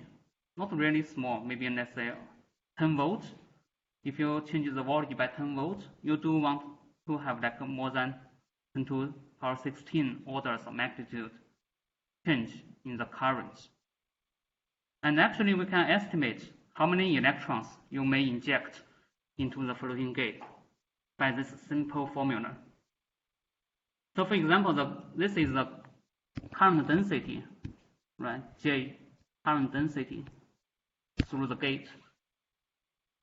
not really small, maybe let's say 10 volts. If you change the voltage by 10 volts, you do want to have like more than 10 to the power 16 orders of magnitude change in the current. And actually we can estimate how many electrons you may inject into the floating gate by this simple formula. So for example, this is the current density, right? J, current density through the gate.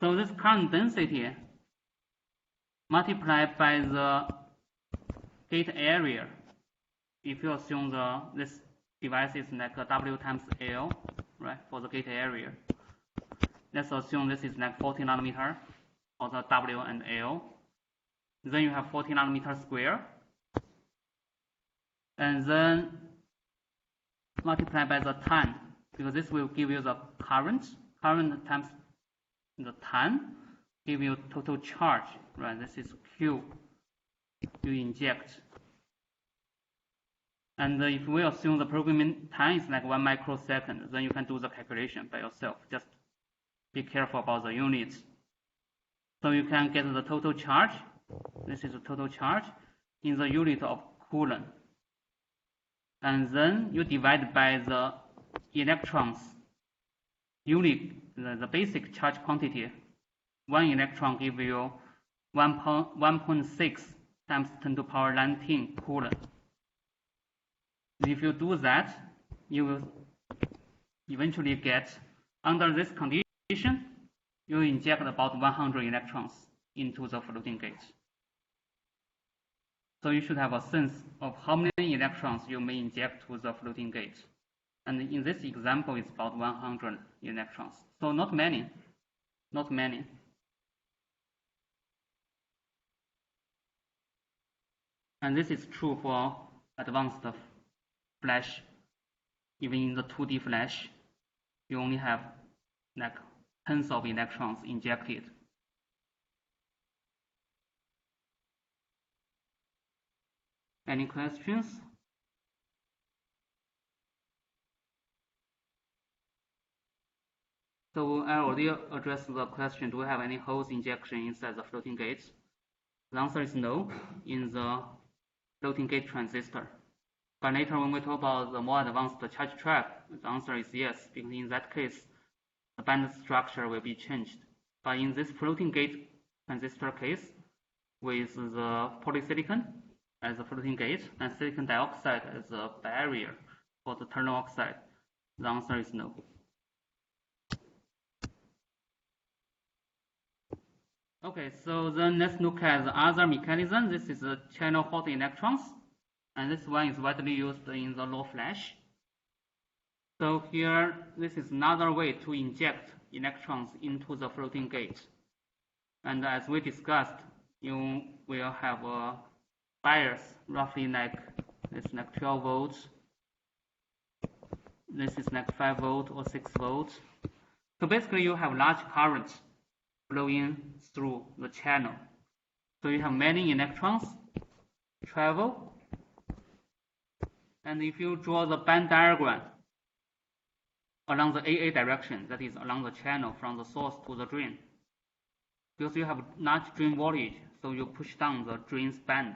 So this current density multiplied by the gate area, if you assume this device is like a W times L, right, for the gate area. Let's assume this is like 40 nanometer for the W and L. Then you have 40 nanometer square. And then multiply by the time, because this will give you the current times the time, give you total charge, right? This is Q you inject. And if we assume the programming time is like 1 microsecond, then you can do the calculation by yourself. Just be careful about the units. So you can get the total charge. This is the total charge in the unit of Coulomb. And then you divide by the electrons unit, the basic charge quantity. 1 electron give you 1.6 times 10 to the power 19 Coulomb. If you do that, you will eventually get, under this condition, you inject about 100 electrons into the floating gate. So you should have a sense of how many electrons you may inject to the floating gate. And in this example, it's about 100 electrons. So not many, not many. And this is true for advanced flash. Even in the 2D flash, you only have like tens of electrons injected. Any questions? So I already addressed the question, do we have any hose injection inside the floating gate? The answer is no in the floating gate transistor. But later when we talk about the more advanced charge trap, the answer is yes, because in that case, the band structure will be changed. But in this floating gate transistor case, with the polysilicon as a floating gate and silicon dioxide as a barrier for the ternal oxide, the answer is no. Okay, so then let's look at the other mechanism. This is the channel hot electrons, and this one is widely used in the low flash. So here, this is another way to inject electrons into the floating gate. And as we discussed, you will have a bias roughly like this, like 12 volts. This is like 5 volts or 6 volts. So basically, you have large currents flowing through the channel. So you have many electrons travel. And if you draw the band diagram along the AA direction, that is along the channel from the source to the drain. Because you have large drain voltage, so you push down the drain's band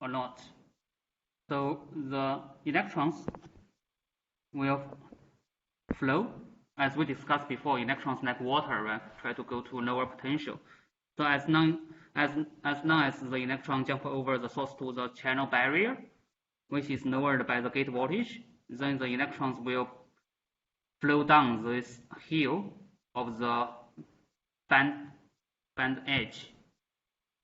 a lot. So the electrons will flow. As we discussed before, electrons like water, right, try to go to lower potential. So as long as the electron jump over the source to the channel barrier, which is lowered by the gate voltage, then the electrons will flow down this hill of the band edge.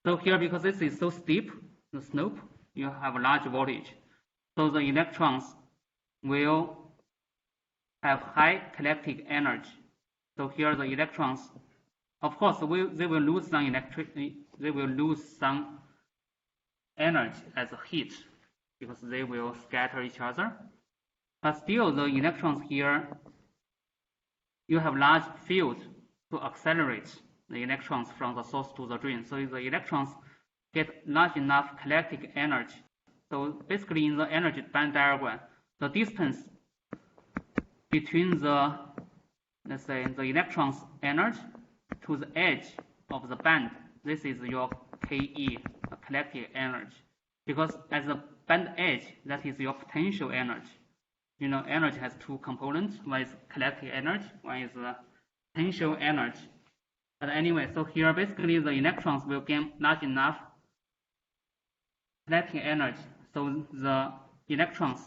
So here, because this is so steep, the slope, you have a large voltage. So the electrons will have high kinetic energy. So here the electrons, of course, they will lose some energy as heat because they will scatter each other. But still, the electrons here, you have large field to accelerate the electrons from the source to the drain. So the electrons get large enough kinetic energy. So basically, in the energy band diagram, the distance between the, let's say, the electron's energy to the edge of the band, this is your Ke, kinetic energy. Because at the band edge, that is your potential energy. You know, energy has two components. One is kinetic energy, one is potential energy. But anyway, so here basically the electrons will gain large enough kinetic energy. So the electrons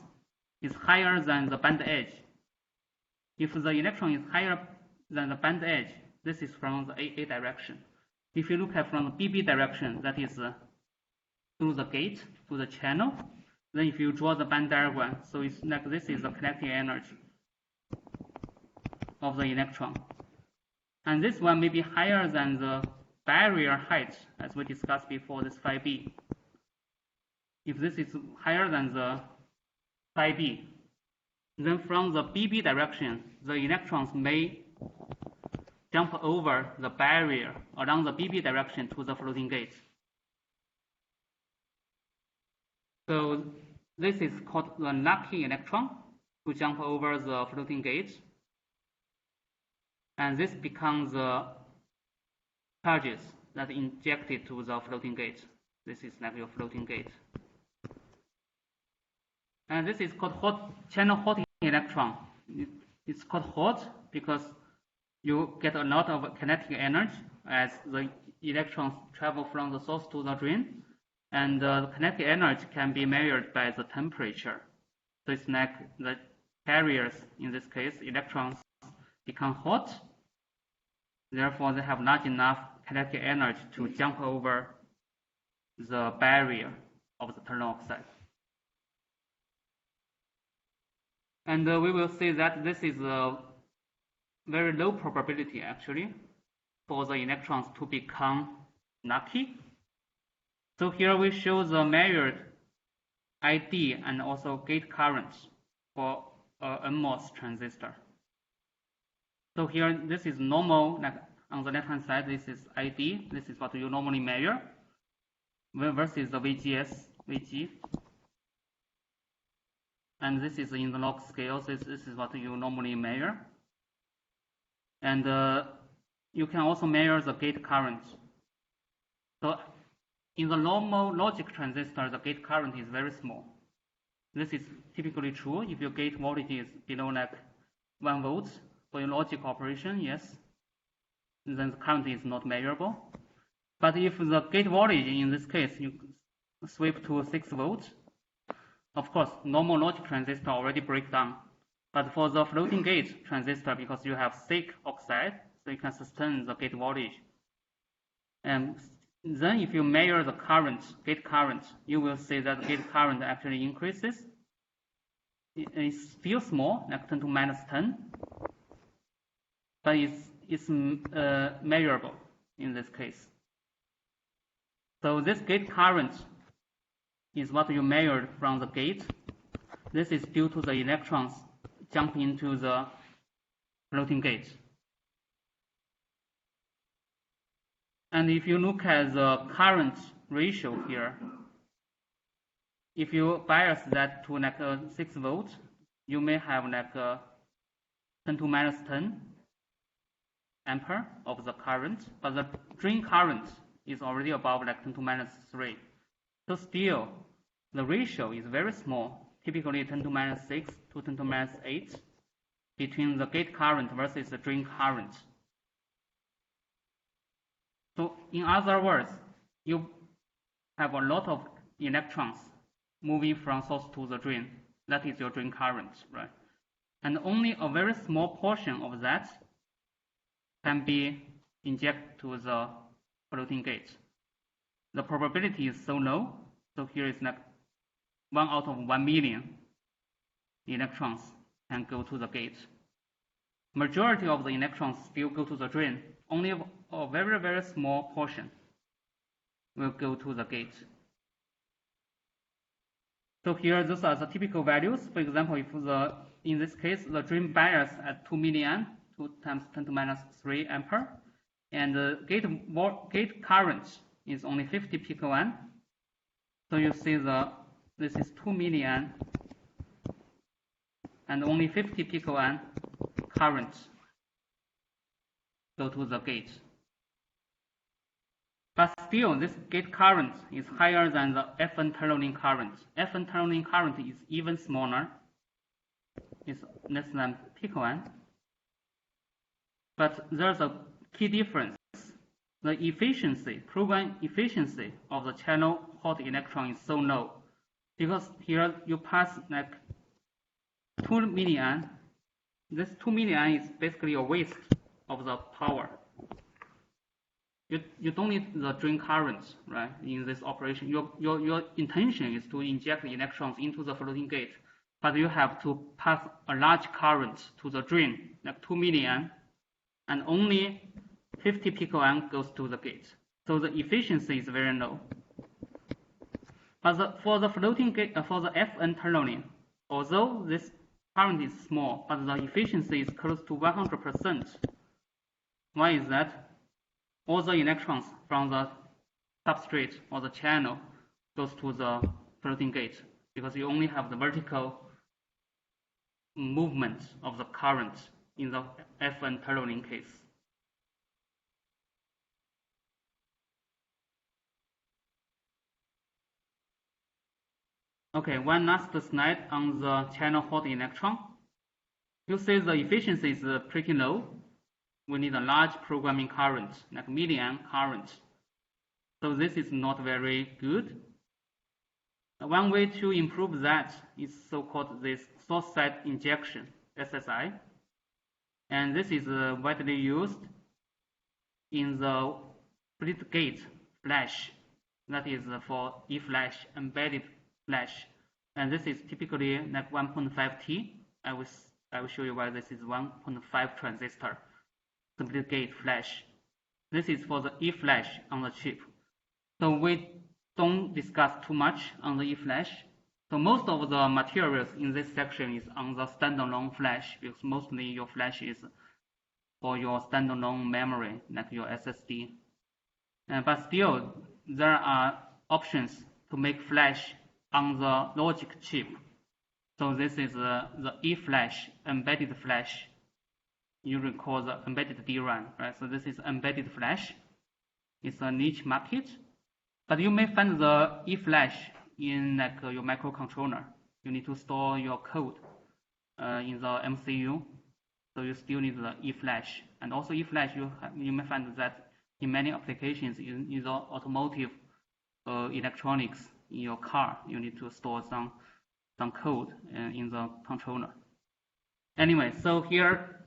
is higher than the band edge. If the electron is higher than the band edge, this is from the AA direction. If you look at from the BB direction, that is through the gate, to the channel, then if you draw the band diagram, so it's like this is the kinetic energy of the electron. And this one may be higher than the barrier height, as we discussed before, this phi b. If this is higher than the phi b, then from the BB direction, the electrons may jump over the barrier along the BB direction to the floating gate. So this is called the lucky electron to jump over the floating gate. And this becomes the charges that are injected to the floating gate. This is like your floating gate. And this is called channel hot electron. It's called hot because you get a lot of kinetic energy as the electrons travel from the source to the drain. And the kinetic energy can be measured by the temperature. So it's like the carriers, in this case, electrons become hot. Therefore, they have large enough kinetic energy to jump over the barrier of the tungsten oxide. And we will see that this is a very low probability, actually, for the electrons to become lucky. So here we show the measured ID and also gate current for NMOS transistor. So here, this is normal, like on the left-hand side, this is ID. This is what you normally measure versus the VGS, VG. And this is in the log scale. This is what you normally measure. And you can also measure the gate current. So in the normal logic transistor, the gate current is very small. This is typically true if your gate voltage is below like 1 volt. For your logic operation, yes, then the current is not measurable. But if the gate voltage, in this case, you sweep to 6 volts, of course, normal logic transistor already break down. But for the floating gate transistor, because you have thick oxide, so you can sustain the gate voltage. And then if you measure the current, gate current, you will see that the gate current actually increases. It's still small, like 10 to minus 10. But it's measurable in this case. So this gate current is what you measured from the gate. This is due to the electrons jumping into the floating gate. And if you look at the current ratio here, if you bias that to like 6 volts, you may have like 10 to minus 10 ampere of the current, but the drain current is already above like 10 to minus 3. So still, the ratio is very small, typically 10 to minus 6 to 10 to minus 8 between the gate current versus the drain current. So in other words, you have a lot of electrons moving from source to the drain. That is your drain current, right? And only a very small portion of that can be injected to the floating gate. The probability is so low, so here is like 1 out of 1 million electrons can go to the gate. Majority of the electrons still go to the drain. Only a very, very small portion will go to the gate. So here, those are the typical values. For example, if in this case, the drain bias at 2 milliamp, 2 times 10 to minus 3 ampere, and the gate current is only 50 picoamp. So you see this is 2 milliamp and only 50 picoamp current go to the gate. But still, this gate current is higher than the FN telonium current. FN telonium current is even smaller. It's less than picoamp. But there's a key difference. The efficiency, program efficiency of the channel hot electron is so low. Because here you pass like 2 milliamp. This 2 milliamp is basically a waste of the power. You don't need the drain current, right? In this operation, your intention is to inject the electrons into the floating gate, but you have to pass a large current to the drain, like 2 milliamp, and only 50 picoamp goes to the gate. So the efficiency is very low. But for the floating gate, for the FN telonium, although this current is small, but the efficiency is close to 100%. Why is that? All the electrons from the substrate or the channel goes to the floating gate because you only have the vertical movement of the current in the FN telonium case. Okay, one last slide on the channel hot electron. You see the efficiency is pretty low. We need a large programming current, like milliamp current. So this is not very good. One way to improve that is so-called this source side injection, SSI. And this is widely used in the split gate flash. That is for E-flash, embedded flash. And this is typically like 1.5T. I will show you why this is 1.5 transistor. Split gate flash. This is for the E-flash on the chip. So we don't discuss too much on the E-flash. So most of the materials in this section is on the standalone flash because mostly your flash is for your standalone memory, like your SSD. But still, there are options to make flash on the logic chip. So this is the E-flash, embedded flash. You recall the embedded DRAM, right? So this is embedded flash. It's a niche market, but you may find the E-flash in like your microcontroller. You need to store your code in the MCU, so you still need the E-flash. And also E-flash, you may find that in many applications in the automotive electronics in your car, you need to store some code in the controller. Anyway, so here.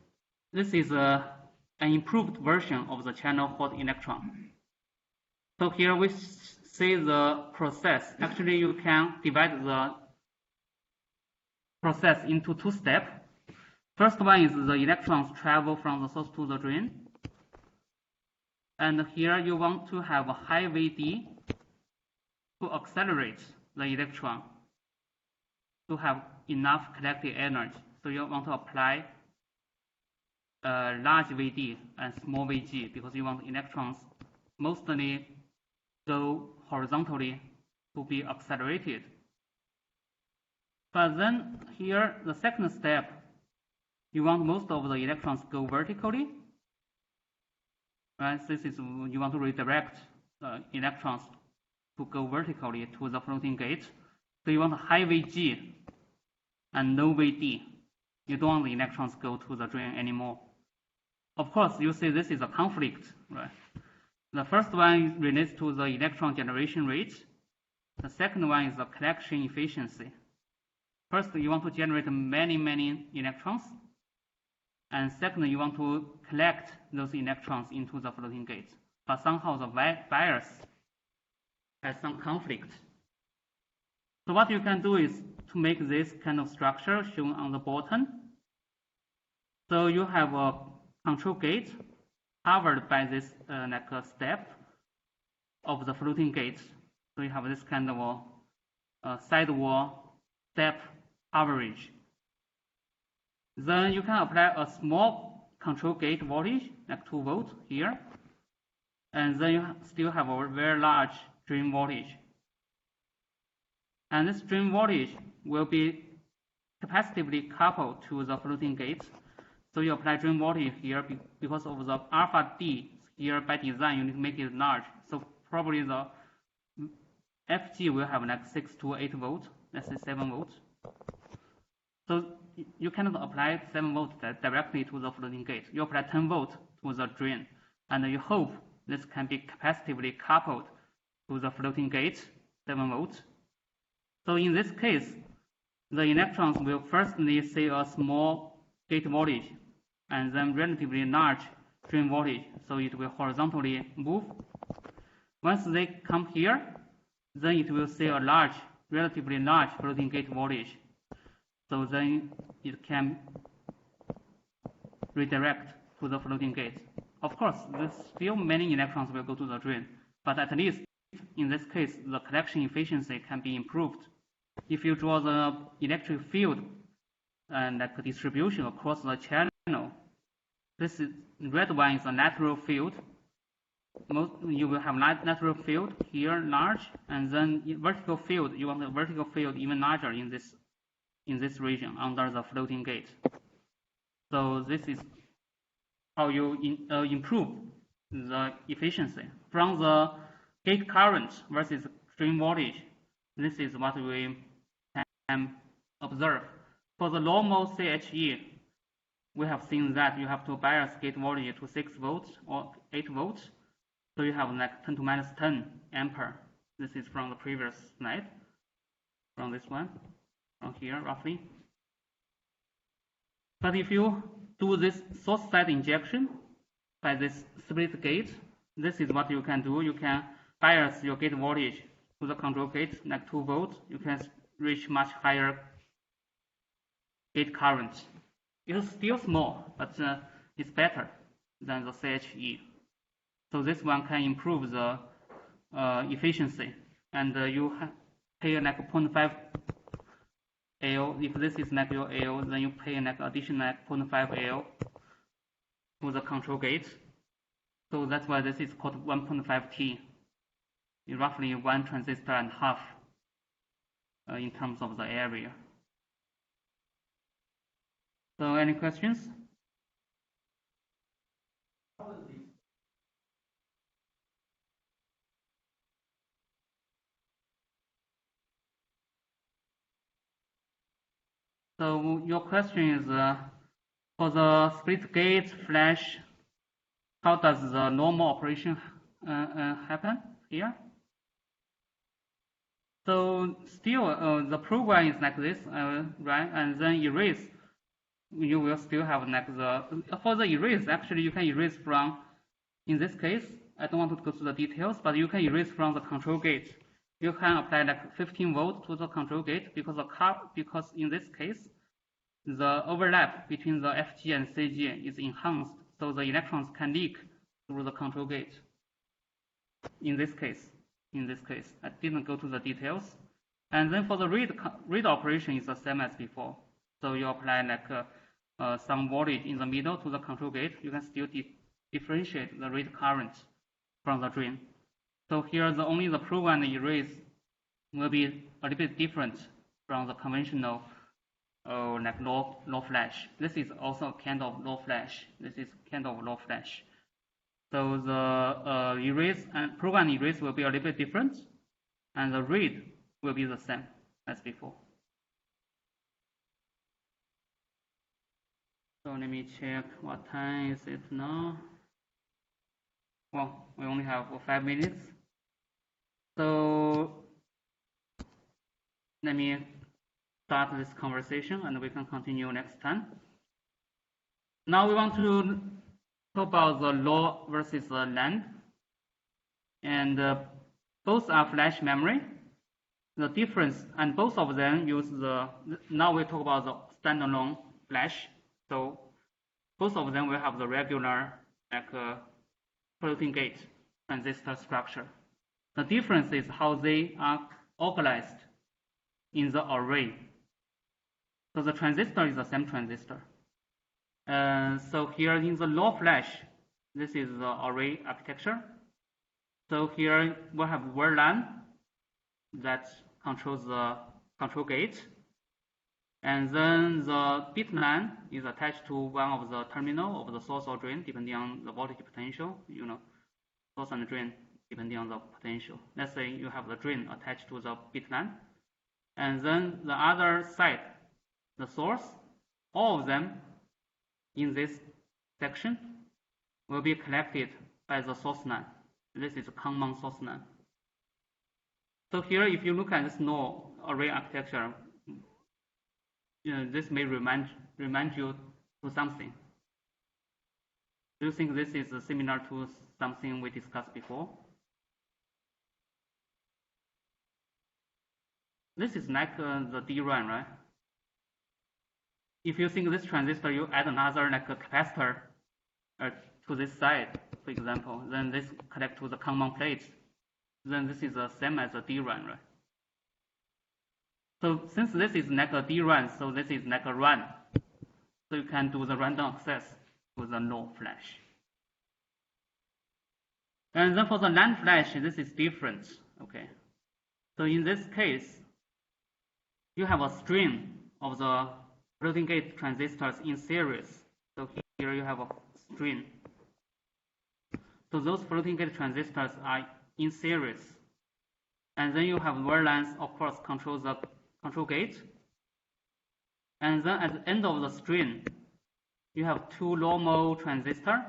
This is an improved version of the channel hot electron. So here we see the process. Actually, you can divide the process into 2 steps. First one is the electrons travel from the source to the drain. And here you want to have a high VD to accelerate the electron to have enough kinetic energy. So you want to apply large VD and small VG because you want electrons mostly go horizontally to be accelerated. But then here, the second step, you want most of the electrons go vertically, right? This is, you want to redirect the electrons to go vertically to the floating gate. So you want high Vg and low Vd. You don't want the electrons go to the drain anymore. Of course, you see this is a conflict, right? The first one relates to the electron generation rate. The second one is the collection efficiency. First, you want to generate many electrons. And second, you want to collect those electrons into the floating gate. But somehow the bias has some conflict. So what you can do is to make this kind of structure shown on the bottom. So you have a control gate covered by this like a step of the floating gate. So you have this kind of a sidewall step coverage. Then you can apply a small control gate voltage, like 2 volts here. And then you still have a very large drain voltage. And this drain voltage will be capacitively coupled to the floating gate. So you apply drain voltage here because of the alpha D here by design, you need to make it large. So probably the FG will have like 6 to 8 volts, let's say 7 volts. So you cannot apply 7 volts directly to the floating gate. You apply 10 volts to the drain, and you hope this can be capacitively coupled to the floating gate, 7 volts. So in this case, the electrons will firstly see a small gate voltage and then relatively large drain voltage, so it will horizontally move. Once they come here, then it will see a relatively large floating gate voltage. So then it can redirect to the floating gate. Of course, there's still many electrons will go to the drain, but at least in this case, the collection efficiency can be improved. If you draw the electric field and like a distribution across the channel, this is red one is a natural field. You will have natural field here large, and then vertical field, you want the vertical field even larger in this region under the floating gate. So this is how you improve the efficiency. From the gate current versus drain voltage, this is what we can observe. For the normal CHE, we have seen that you have to bias gate voltage to 6 volts or 8 volts. So you have like 10 to minus 10 ampere. This is from the previous slide, from this one, from here roughly. But if you do this source side injection by this split gate, this is what you can do. You can bias your gate voltage to the control gate, like 2 volts. You can reach much higher gate current. It's still small, but it's better than the CHE. So this one can improve the efficiency, and you pay like 0.5 AL. If this is like your AL, then you pay like additional like 0.5 AL to the control gate. So that's why this is called 1.5 T. It's roughly 1 transistor and half in terms of the area. So any questions? So your question is, for the split gate flash, how does the normal operation happen here? So still, the program is like this, right? And then erase, you will still have like for the erase, actually you can erase from, in this case, I don't want to go to the details, but you can erase from the control gate. You can apply like 15 volts to the control gate because in this case, the overlap between the FG and CG is enhanced, so the electrons can leak through the control gate. In this case, I didn't go to the details. And then for the read operation is the same as before. So you apply like some voltage in the middle to the control gate. You can still differentiate the read current from the drain. So here only the program erase will be a little bit different from the conventional like low flash. This is also kind of low flash. This is kind of low flash. So the erase and program erase will be a little bit different, and the read will be the same as before. So let me check what time is it now. Well, we only have 5 minutes. So let me start this conversation and we can continue next time. Now we want to talk about the low versus the LAN. And both are flash memory. The difference, and both of them use now we talk about the standalone flash. So both of them will have the regular floating gate transistor structure. The difference is how they are organized in the array. So the transistor is the same transistor. So here in the low flash, this is the array architecture. So here we have one LAN that controls the control gate. And then the bit LAN is attached to one of the terminal of the source or drain, depending on the voltage potential, source and drain, depending on the potential. Let's say you have the drain attached to the bit LAN. And then the other side, the source, all of them in this section will be collected by the source LAN. This is a common source LAN. So here, if you look at this node array architecture, this may remind you to something. Do you think this is similar to something we discussed before? This is like the DRAM, right? If you think this transistor, you add another like a capacitor to this side, for example, then this connect to the common plates. Then this is the same as a DRAM, right? So since this is like a DRAM, so this is like a run. So you can do the random access with a low flash. And then for the LAN flash, this is different, okay? So in this case, you have a string of the floating gate transistors in series. So here you have a string. So those floating gate transistors are in series. And then you have one LAN, of course, controls the control gate. And then at the end of the string, you have two normal transistors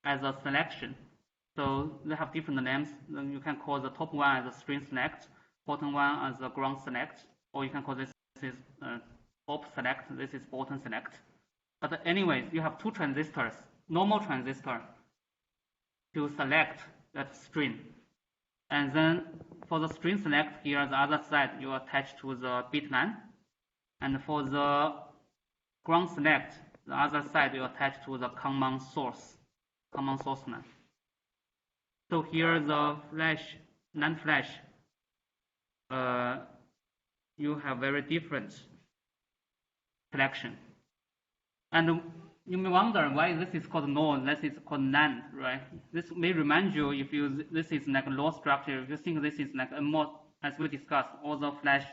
as a selection. So they have different names. Then you can call the top one as a string select, bottom one as a ground select, or you can call this is top select, this is bottom select. But anyways, you have two transistors, normal transistor, to select that string. And then for the string select here, the other side you attach to the bit LAN. And for the ground select, the other side you attach to the common source LAN. So here the LAN flash, you have very different collection. And you may wonder why this is called node, this is called NAND, right? This may remind you this is like a low structure, if you think this is like NMOS, as we discussed, all the flash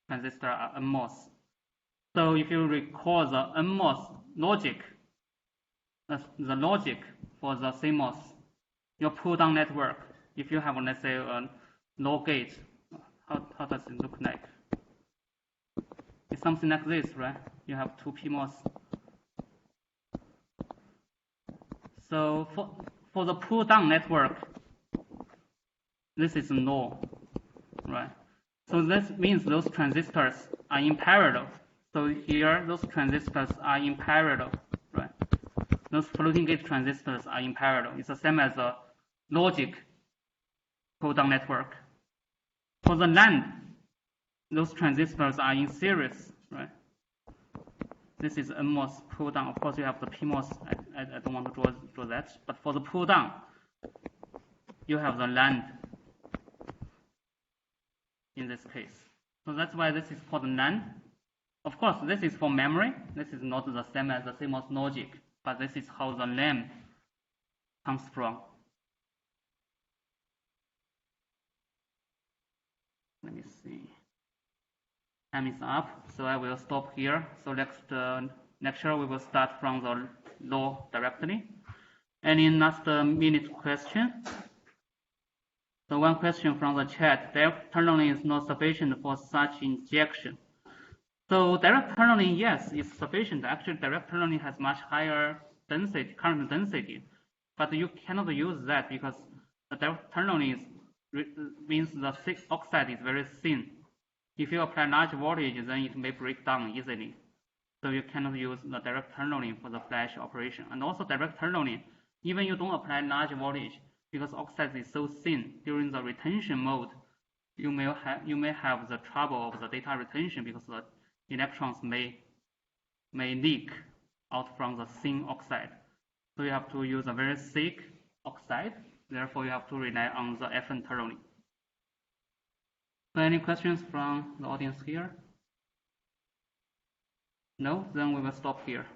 transistors are NMOS. So if you recall the NMOS logic, the logic for the CMOS, your pull-down network, if you have, let's say, a low gate, how does it look like? It's something like this, right? You have two PMOS. So for the pull-down network, this is no, right? So this means those transistors are in parallel. So here, those transistors are in parallel, right? Those floating gate transistors are in parallel. It's the same as a logic pull-down network. For the NAND, those transistors are in series, right? This is NMOS pull-down. Of course, you have the PMOS. I don't want to draw that. But for the pull-down, you have the LAN in this case. So that's why this is called NAND. Of course, this is for memory. This is not the same as the CMOS logic, but this is how the name comes from. Let me see. Time is up, so I will stop here. So next lecture we will start from the law directly. Any last minute question? So one question from the chat: direct tunneling is not sufficient for such injection. So direct tunneling, yes, is sufficient. Actually, direct tunneling has much higher density, current density, but you cannot use that because the direct tunneling means the oxide is very thin. If you apply large voltage, then it may break down easily. So you cannot use the direct tunneling for the flash operation. And also direct tunneling, even you don't apply large voltage, because oxide is so thin, during the retention mode, you may have the trouble of the data retention because the electrons may leak out from the thin oxide. So you have to use a very thick oxide. Therefore, you have to rely on the FN tunneling. So any questions from the audience here? No? Then we will stop here.